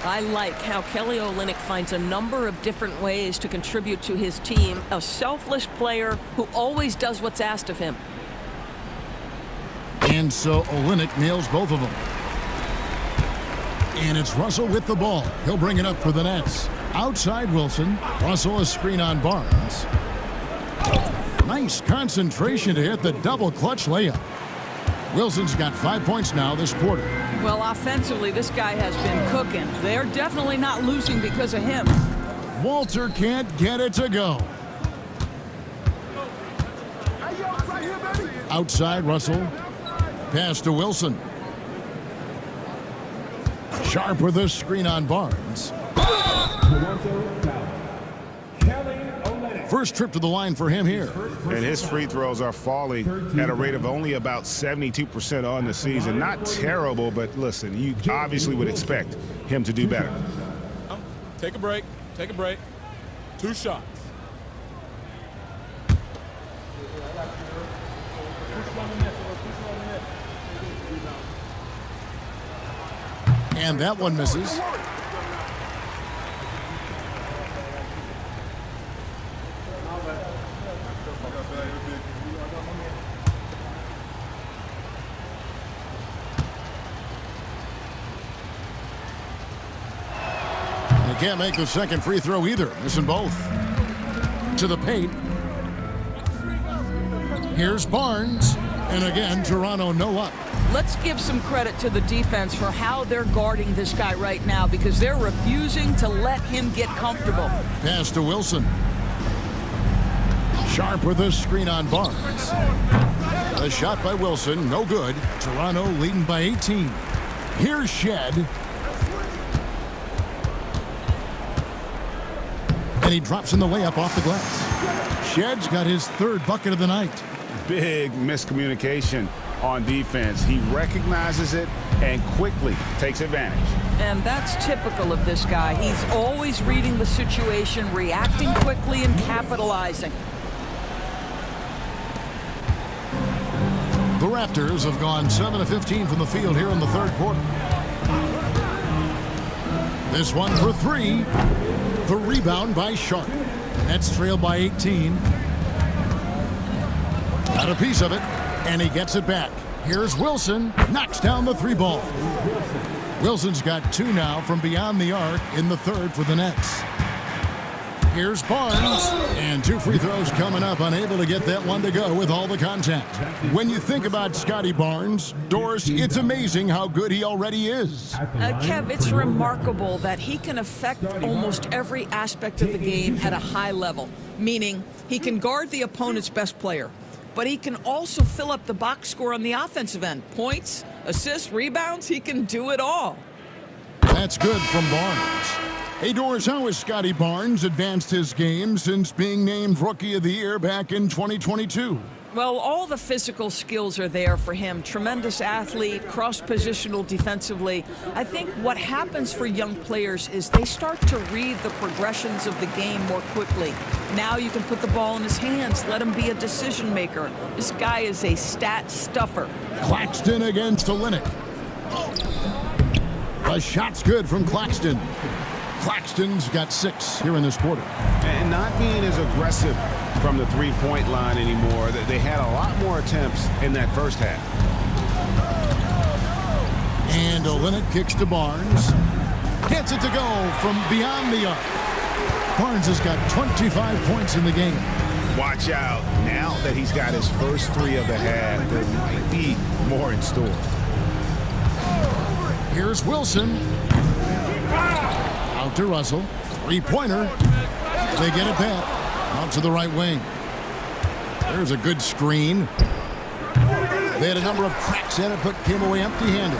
[SPEAKER 4] I like how Kelly Olynyk finds a number of different ways to contribute to his team. A selfless player who always does what's asked of him.
[SPEAKER 2] And so Olynyk nails both of them. And it's Russell with the ball. He'll bring it up for the Nets. Outside Wilson. Russell a screen on Barnes. Nice concentration to hit the double clutch layup. Wilson's got 5 points now this quarter.
[SPEAKER 7] Well, offensively, this guy has been cooking. They're definitely not losing because of him.
[SPEAKER 2] Walter can't get it to go. Outside Russell. Pass to Wilson. Sharp with a screen on Barnes. First trip to the line for him here.
[SPEAKER 5] And his free throws are falling at a rate of only about 72% on the season. Not terrible, but listen, you obviously would expect him to do better.
[SPEAKER 8] Take a break. Take a break. 2 shots.
[SPEAKER 2] And that one misses. He can't make the second free throw either. Missing both. To the paint. Here's Barnes. And again, Toronto no up.
[SPEAKER 7] Let's give some credit to the defense for how they're guarding this guy right now because they're refusing to let him get comfortable.
[SPEAKER 2] Pass to Wilson. Sharp with a screen on Barnes. A shot by Wilson, no good. Toronto leading by 18. Here's Shed. And he drops in the layup off the glass. Shed's got his third bucket of the night.
[SPEAKER 5] Big miscommunication on defense. He recognizes it and quickly takes advantage.
[SPEAKER 7] And that's typical of this guy. He's always reading the situation, reacting quickly, and capitalizing.
[SPEAKER 2] The Raptors have gone 7 of 15 from the field here in the third quarter. This one for three. The rebound by Sharp. Nets trailed by 18. Got a piece of it, and he gets it back. Here's Wilson, knocks down the three ball. Wilson's got two now from beyond the arc in the third for the Nets. Here's Barnes, and two free throws coming up, unable to get that one to go with all the contact. When you think about Scotty Barnes, Doris, it's amazing how good he already is.
[SPEAKER 7] Kev, it's remarkable that he can affect almost every aspect of the game at a high level, meaning he can guard the opponent's best player, but he can also fill up the box score on the offensive end. Points, assists, rebounds, he can do it all.
[SPEAKER 2] That's good from Barnes. Hey, Doris, how has Scotty Barnes advanced his game since being named Rookie of the Year back in 2022?
[SPEAKER 7] Well, all the physical skills are there for him. Tremendous athlete, cross-positional defensively. I think what happens for young players is they start to read the progressions of the game more quickly. Now you can put the ball in his hands, let him be a decision maker. This guy is a stat stuffer.
[SPEAKER 2] Claxton against Olynyk. The shot's good from Claxton. Claxton's got 6 here in this quarter.
[SPEAKER 5] And not being as aggressive from the three-point line anymore. They had a lot more attempts in that first half.
[SPEAKER 2] And Olynyk kicks to Barnes. Gets it to go from beyond the arc. Barnes has got 25 points in the game.
[SPEAKER 5] Watch out. Now that he's got his first 3 of the half, there might be more in store.
[SPEAKER 2] Here's Wilson. Out to Russell. Three-pointer. They get it back. Out to the right wing. There's a good screen. They had a number of cracks at it, but came away empty-handed.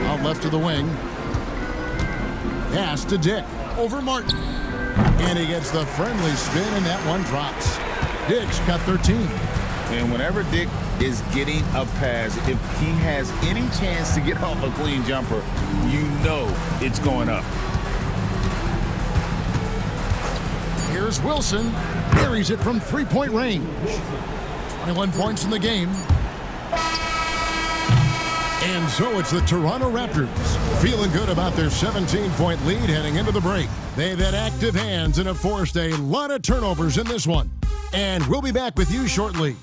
[SPEAKER 2] Out left to the wing. Pass to Dick. Over Martin. And he gets the friendly spin, and that one drops. Dick's got 13.
[SPEAKER 3] And whenever Dick is getting a pass, if he has any chance to get off a clean jumper, you know it's going up.
[SPEAKER 2] Here's Wilson. Buries it from three-point range. 21 points in the game. And so it's the Toronto Raptors feeling good about their 17-point lead heading into the break. They've had active hands and have forced a lot of turnovers in this one. And we'll be back with you shortly.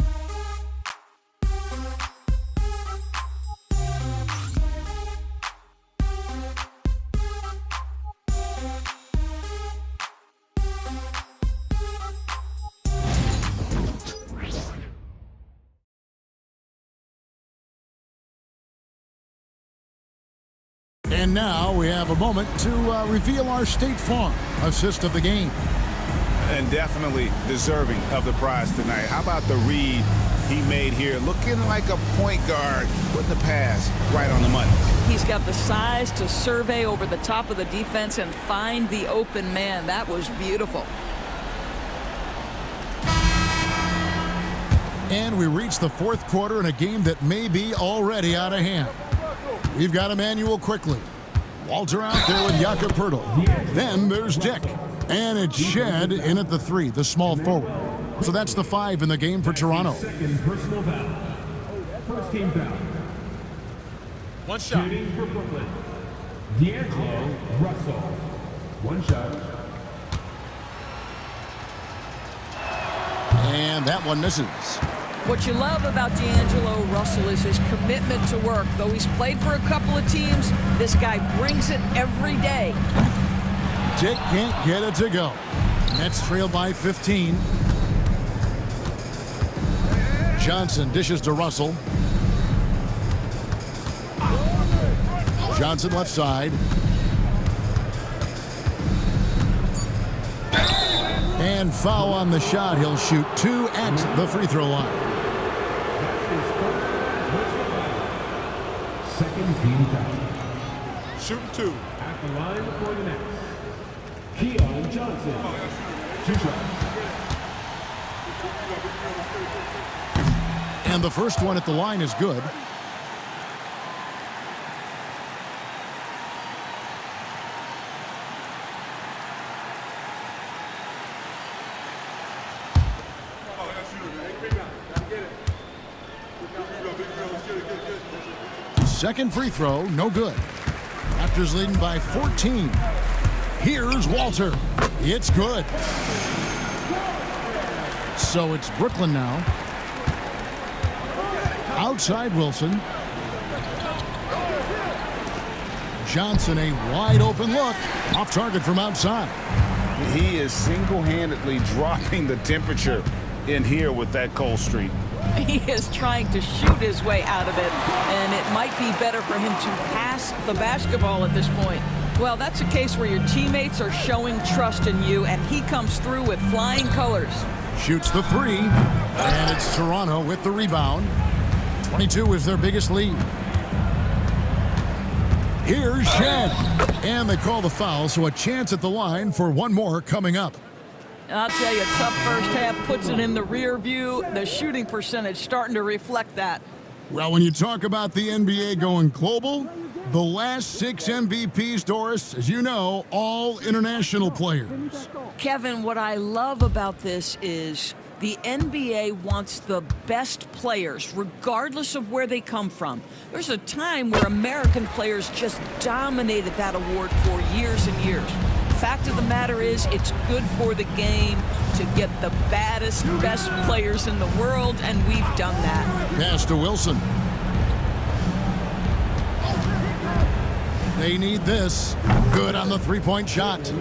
[SPEAKER 2] And now we have a moment to reveal our State Farm assist of the game.
[SPEAKER 5] And definitely deserving of the prize tonight. How about the read he made here? Looking like a point guard, putting the pass right on the money.
[SPEAKER 7] He's got the size to survey over the top of the defense and find the open man. That was beautiful.
[SPEAKER 2] And we reach the fourth quarter in a game that may be already out of hand. We've got Emmanuel quickly. Walter out there with Jakob Poeltl. Then there's Dick. And it's Shed in at the 3, the small forward. So that's the 5 in the game for Toronto.
[SPEAKER 8] Second personal foul. First team foul.
[SPEAKER 11] One shot.
[SPEAKER 8] Shooting for Brooklyn, D'Angelo Russell. One shot.
[SPEAKER 2] And that one misses.
[SPEAKER 7] What you love about D'Angelo Russell is his commitment to work. Though he's played for a couple of teams, this guy brings it every day.
[SPEAKER 2] Dick can't get it to go. Nets trail by 15. Johnson dishes to Russell. Johnson left side. And foul on the shot. He'll shoot 2 at the free throw line.
[SPEAKER 8] Second team foul.
[SPEAKER 11] Shooting 2.
[SPEAKER 8] At the line for the Nets, Keon Johnson. 2 shots.
[SPEAKER 2] And the first one at the line is good. Second free throw, no good. Raptors leading by 14. Here's Walter. It's good. So it's Brooklyn now. Outside Wilson. Johnson, a wide open look. Off target from outside.
[SPEAKER 3] He is single-handedly dropping the temperature in here with that cold streak.
[SPEAKER 7] He is trying to shoot his way out of it, and it might be better for him to pass the basketball at this point. Well, that's a case where your teammates are showing trust in you, and he comes through with flying colors.
[SPEAKER 2] Shoots the 3, and it's Toronto with the rebound. 22 is their biggest lead. Here's Shed, and they call the foul, so a chance at the line for one more coming up.
[SPEAKER 7] I'll tell you, tough first half puts it in the rear view. The shooting percentage starting to reflect that.
[SPEAKER 2] Well, when you talk about the NBA going global, the last 6 MVPs, Doris, as you know, all international players.
[SPEAKER 7] Kevin, what I love about this is the NBA wants the best players, regardless of where they come from. There's a time where American players just dominated that award for years and years. Fact of the matter is, it's good for the game to get the baddest, best players in the world, and we've done that.
[SPEAKER 2] Pass to Wilson. They need this. Good on the three-point shot.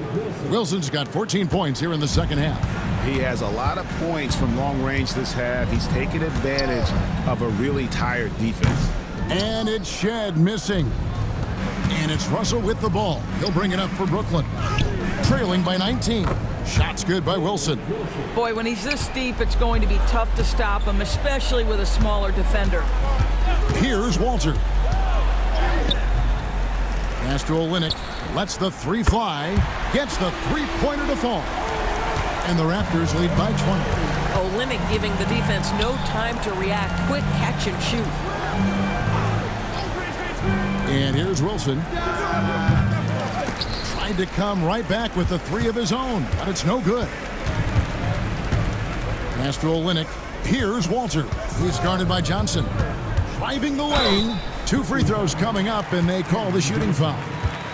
[SPEAKER 2] Wilson's got 14 points here in the second half.
[SPEAKER 3] He has a lot of points from long range this half. He's taken advantage of a really tired defense.
[SPEAKER 2] And it's Shed missing. And it's Russell with the ball. He'll bring it up for Brooklyn. Trailing by 19. Shot's good by Wilson.
[SPEAKER 7] Boy, when he's this deep, it's going to be tough to stop him, especially with a smaller defender.
[SPEAKER 2] Here's Walter. Pass to Olynyk. Lets the 3 fly. Gets the three-pointer to fall. And the Raptors lead by 20.
[SPEAKER 7] Olynyk giving the defense no time to react. Quick catch and shoot.
[SPEAKER 2] And here's Wilson. Tried to come right back with the 3 of his own, but it's no good. Pass to Olynyk. Here's Walter, who's guarded by Johnson. Driving the lane. 2 free throws coming up, and they call the shooting foul.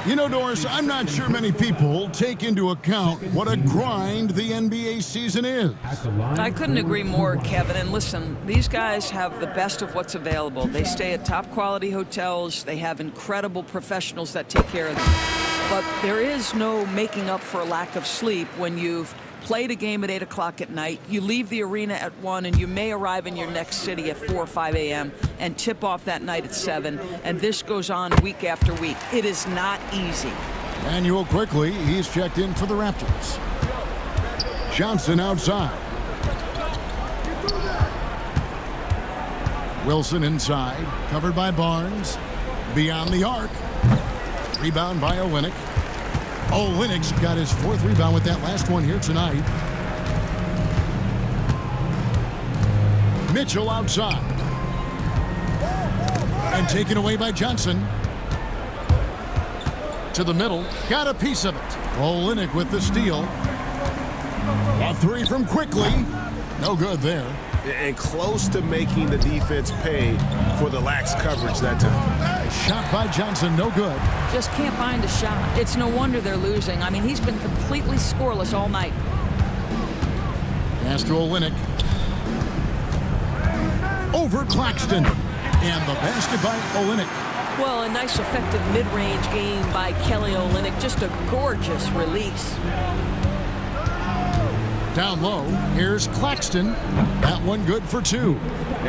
[SPEAKER 2] You know, Doris, I'm not sure many people take into account what a grind the NBA season is.
[SPEAKER 7] I couldn't agree more, Kevin. And listen, these guys have the best of what's available. They stay at top quality hotels. They have incredible professionals that take care of them. But there is no making up for a lack of sleep when you've played a game at 8 o'clock at night, you leave the arena at 1, and you may arrive in your next city at 4 or 5 a.m. and tip off that night at 7, and this goes on week after week. It is not easy.
[SPEAKER 2] Manuel quickly, he's checked in for the Raptors. Johnson outside. Wilson inside, covered by Barnes. Beyond the arc. Rebound by Olynyk. Olynyk's got his 4th rebound with that last one here tonight. Mitchell outside. And taken away by Johnson. To the middle. Got a piece of it. Olynyk with the steal. A 3 from Quickly. No good there.
[SPEAKER 9] And close to making the defense pay for the lax coverage that time.
[SPEAKER 2] Shot by Johnson, no good.
[SPEAKER 7] Just can't find a shot. It's no wonder they're losing. I mean, he's been completely scoreless all night.
[SPEAKER 2] Pass to Olynyk. Over Claxton. And the basket by Olynyk.
[SPEAKER 4] Well, a nice effective mid-range game by Kelly Olynyk. Just a gorgeous release.
[SPEAKER 2] Down low, here's Claxton. That one good for 2.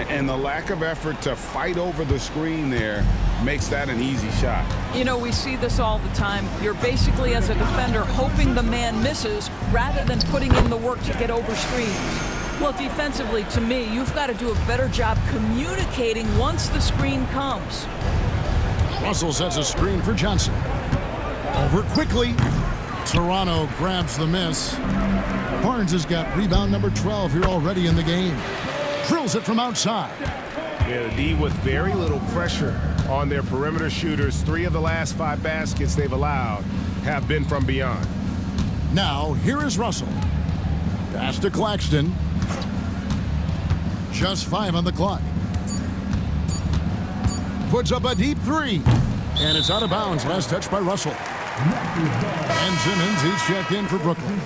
[SPEAKER 5] And the lack of effort to fight over the screen there makes that an easy shot.
[SPEAKER 7] You know, we see this all the time. You're basically, as a defender, hoping the man misses rather than putting in the work to get over screens. Well, defensively, to me, you've got to do a better job communicating once the screen comes.
[SPEAKER 2] Russell sets a screen for Johnson. Over quickly. Toronto grabs the miss. Barnes has got rebound number 12 here already in the game. Drills it from outside.
[SPEAKER 5] Yeah, the D with very little pressure on their perimeter shooters. 3 of the last 5 baskets they've allowed have been from beyond.
[SPEAKER 2] Now, here is Russell. Pass to Claxton. Just 5 on the clock. Puts up a deep 3. And it's out of bounds. Last touch by Russell. And Simmons, he's checked in for Brooklyn.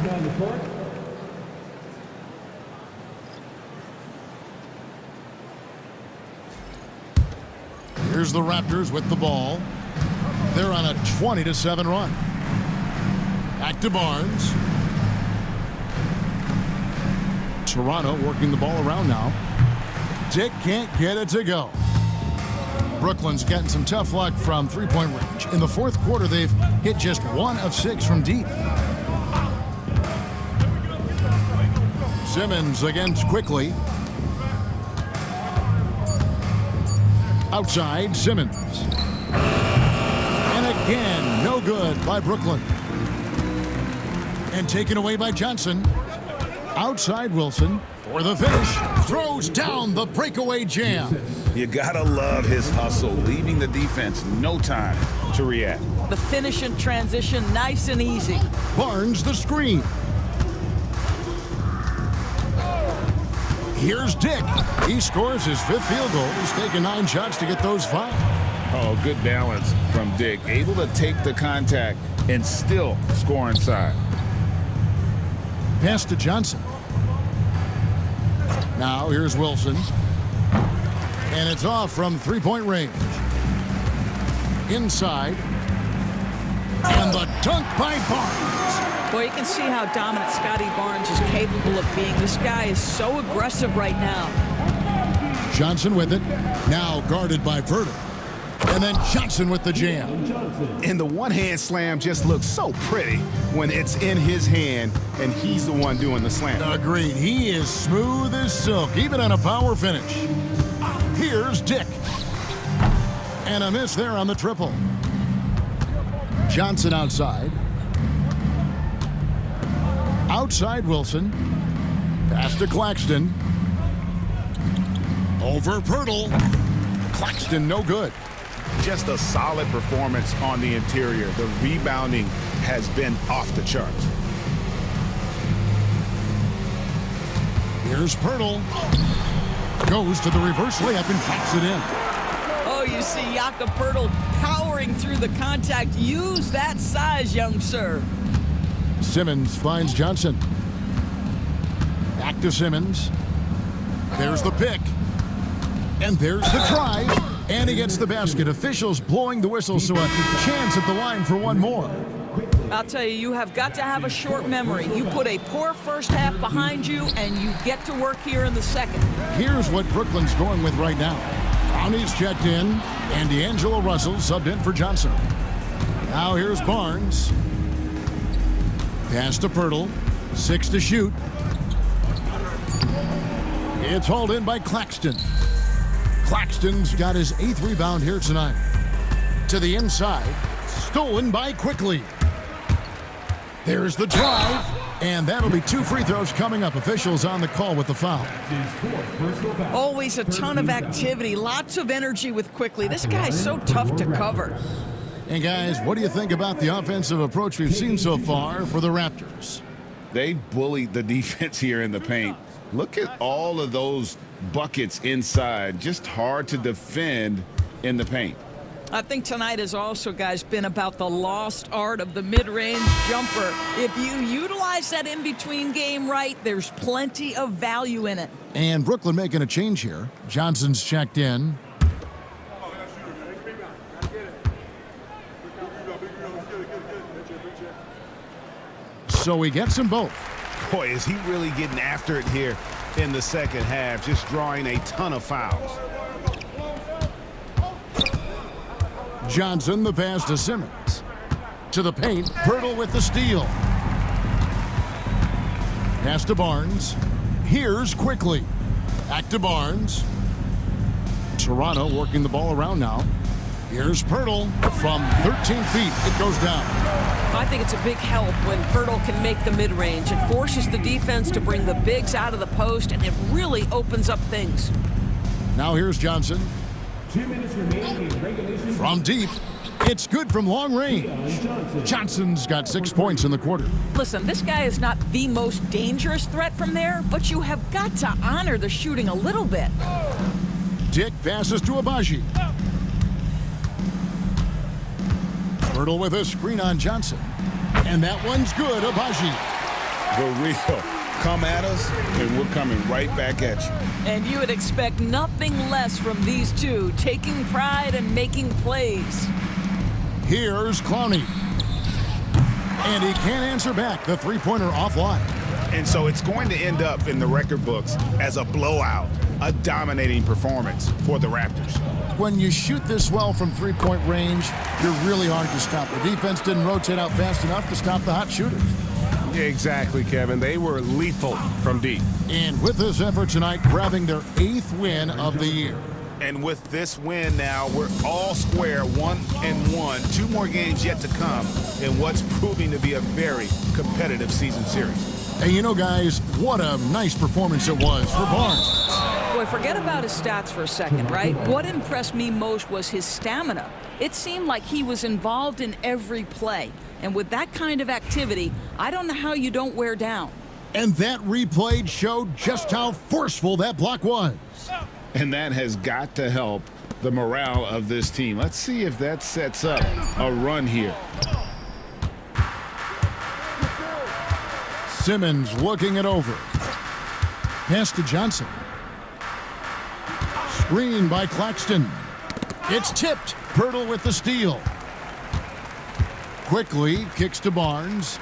[SPEAKER 2] Here's the Raptors with the ball. They're on a 20-7 run. Back to Barnes. Toronto working the ball around now. Dick can't get it to go. Brooklyn's getting some tough luck from three-point range. In the fourth quarter, they've hit just 1 of 6 from deep. Simmons against quickly. Outside, Simmons. And again, no good by Brooklyn. And taken away by Johnson. Outside Wilson for the finish. Throws down the breakaway jam.
[SPEAKER 3] You gotta love his hustle, leaving the defense no time to react.
[SPEAKER 7] The finish and transition, nice and easy.
[SPEAKER 2] Barnes the screen. Here's Dick. He scores his 5th field goal. He's taken 9 shots to get those 5.
[SPEAKER 3] Oh, good balance from Dick. Able to take the contact and still score inside.
[SPEAKER 2] Pass to Johnson. Now here's Wilson. And it's off from three-point range. Inside. And the dunk by Barnes.
[SPEAKER 7] Boy, you can see how dominant Scotty Barnes is capable of being. This guy is so aggressive right now.
[SPEAKER 2] Johnson with it. Now guarded by Verter. And then Johnson with the jam.
[SPEAKER 5] And the one-hand slam just looks so pretty when it's in his hand and he's the one doing the slam.
[SPEAKER 2] Agreed. He is smooth as silk, even on a power finish. Here's Dick. And a miss there on the triple. Johnson outside. Outside Wilson. Pass to Claxton. Over Pirtle. Claxton no good.
[SPEAKER 5] Just a solid performance on the interior. The rebounding has been off the charts.
[SPEAKER 2] Here's Pirtle. Goes to the reverse layup and pops it in.
[SPEAKER 7] Oh, you see Jakob Poeltl powering through the contact. Use that size, young sir.
[SPEAKER 2] Simmons finds Johnson. Back to Simmons. There's the pick. And there's the drive. And he gets the basket. Officials blowing the whistle, so a chance at the line for one more.
[SPEAKER 7] I'll tell you, you have got to have a short memory. You put a poor first half behind you, and you get to work here in the second.
[SPEAKER 2] Here's what Brooklyn's going with right now. Brownie's checked in, and D'Angelo Russell subbed in for Johnson. Now here's Barnes. Pass to Pirtle. 6 to shoot. It's hauled in by Claxton. Claxton's got his 8th rebound here tonight. To the inside. Stolen by Quickly. There's the drive. And that'll be 2 free throws coming up. Officials on the call with the foul.
[SPEAKER 7] Always a ton of activity. Lots of energy with Quickly. This guy's so tough to cover.
[SPEAKER 2] And guys, what do you think about the offensive approach we've seen so far for the Raptors?
[SPEAKER 3] They bullied the defense here in the paint. Look at all of those buckets inside. Just hard to defend in the paint.
[SPEAKER 7] I think tonight has also, guys, been about the lost art of the mid-range jumper. If you utilize that in-between game right, there's plenty of value in it.
[SPEAKER 2] And Brooklyn making a change here. Johnson's checked in. So he gets them both.
[SPEAKER 5] Boy, is he really getting after it here in the second half, just drawing a ton of fouls.
[SPEAKER 2] Johnson, the pass to Simmons. To the paint, Pirtle with the steal. Pass to Barnes. Here's quickly. Back to Barnes. Toronto working the ball around now. Here's Pirtle from 13 feet. It goes down.
[SPEAKER 4] I think it's a big help when Pirtle can make the mid-range. It forces the defense to bring the bigs out of the post, and it really opens up things.
[SPEAKER 2] Now here's Johnson.
[SPEAKER 8] 2 minutes remaining in regulation.
[SPEAKER 2] From deep, it's good from long range. Johnson's got 6 points in the quarter.
[SPEAKER 7] Listen, this guy is not the most dangerous threat from there, but you have got to honor the shooting a little bit.
[SPEAKER 2] Dick passes to Abaji. Pirtle with a screen on Johnson. And that one's good, Abaji.
[SPEAKER 5] The real come at us, and we're coming right back at you.
[SPEAKER 7] And you would expect nothing less from these two, taking pride and making plays.
[SPEAKER 2] Here's Clowney. And he can't answer back. The three-pointer offline.
[SPEAKER 5] And so it's going to end up in the record books as a blowout, a dominating performance for the Raptors.
[SPEAKER 2] When you shoot this well from three-point range, you're really hard to stop. The defense didn't rotate out fast enough to stop the hot shooters.
[SPEAKER 9] Exactly, Kevin. They were lethal from deep.
[SPEAKER 2] And with this effort tonight, grabbing their 8th win of the year.
[SPEAKER 5] And with this win now, we're all square, 1-1. 2 more games yet to come in what's proving to be a very competitive season series.
[SPEAKER 2] And you know, guys, what a nice performance it was for Barnes.
[SPEAKER 7] Boy, forget about his stats for a second, right? What impressed me most was his stamina. It seemed like he was involved in every play. And with that kind of activity, I don't know how you don't wear down.
[SPEAKER 2] And that replay showed just how forceful that block was.
[SPEAKER 5] And that has got to help the morale of this team. Let's see if that sets up a run here.
[SPEAKER 2] Simmons looking it over. Pass to Johnson. Screen by Claxton. It's tipped. Pirtle with the steal. Quickly kicks to Barnes.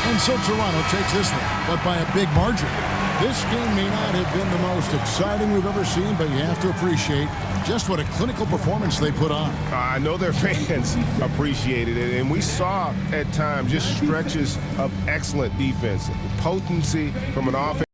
[SPEAKER 2] And so Toronto takes this one, but by a big margin. This game may not have been the most exciting we've ever seen, but you have to appreciate just what a clinical performance they put on.
[SPEAKER 9] I know their fans appreciated it, and we saw at times just stretches of excellent defense, potency from an offense.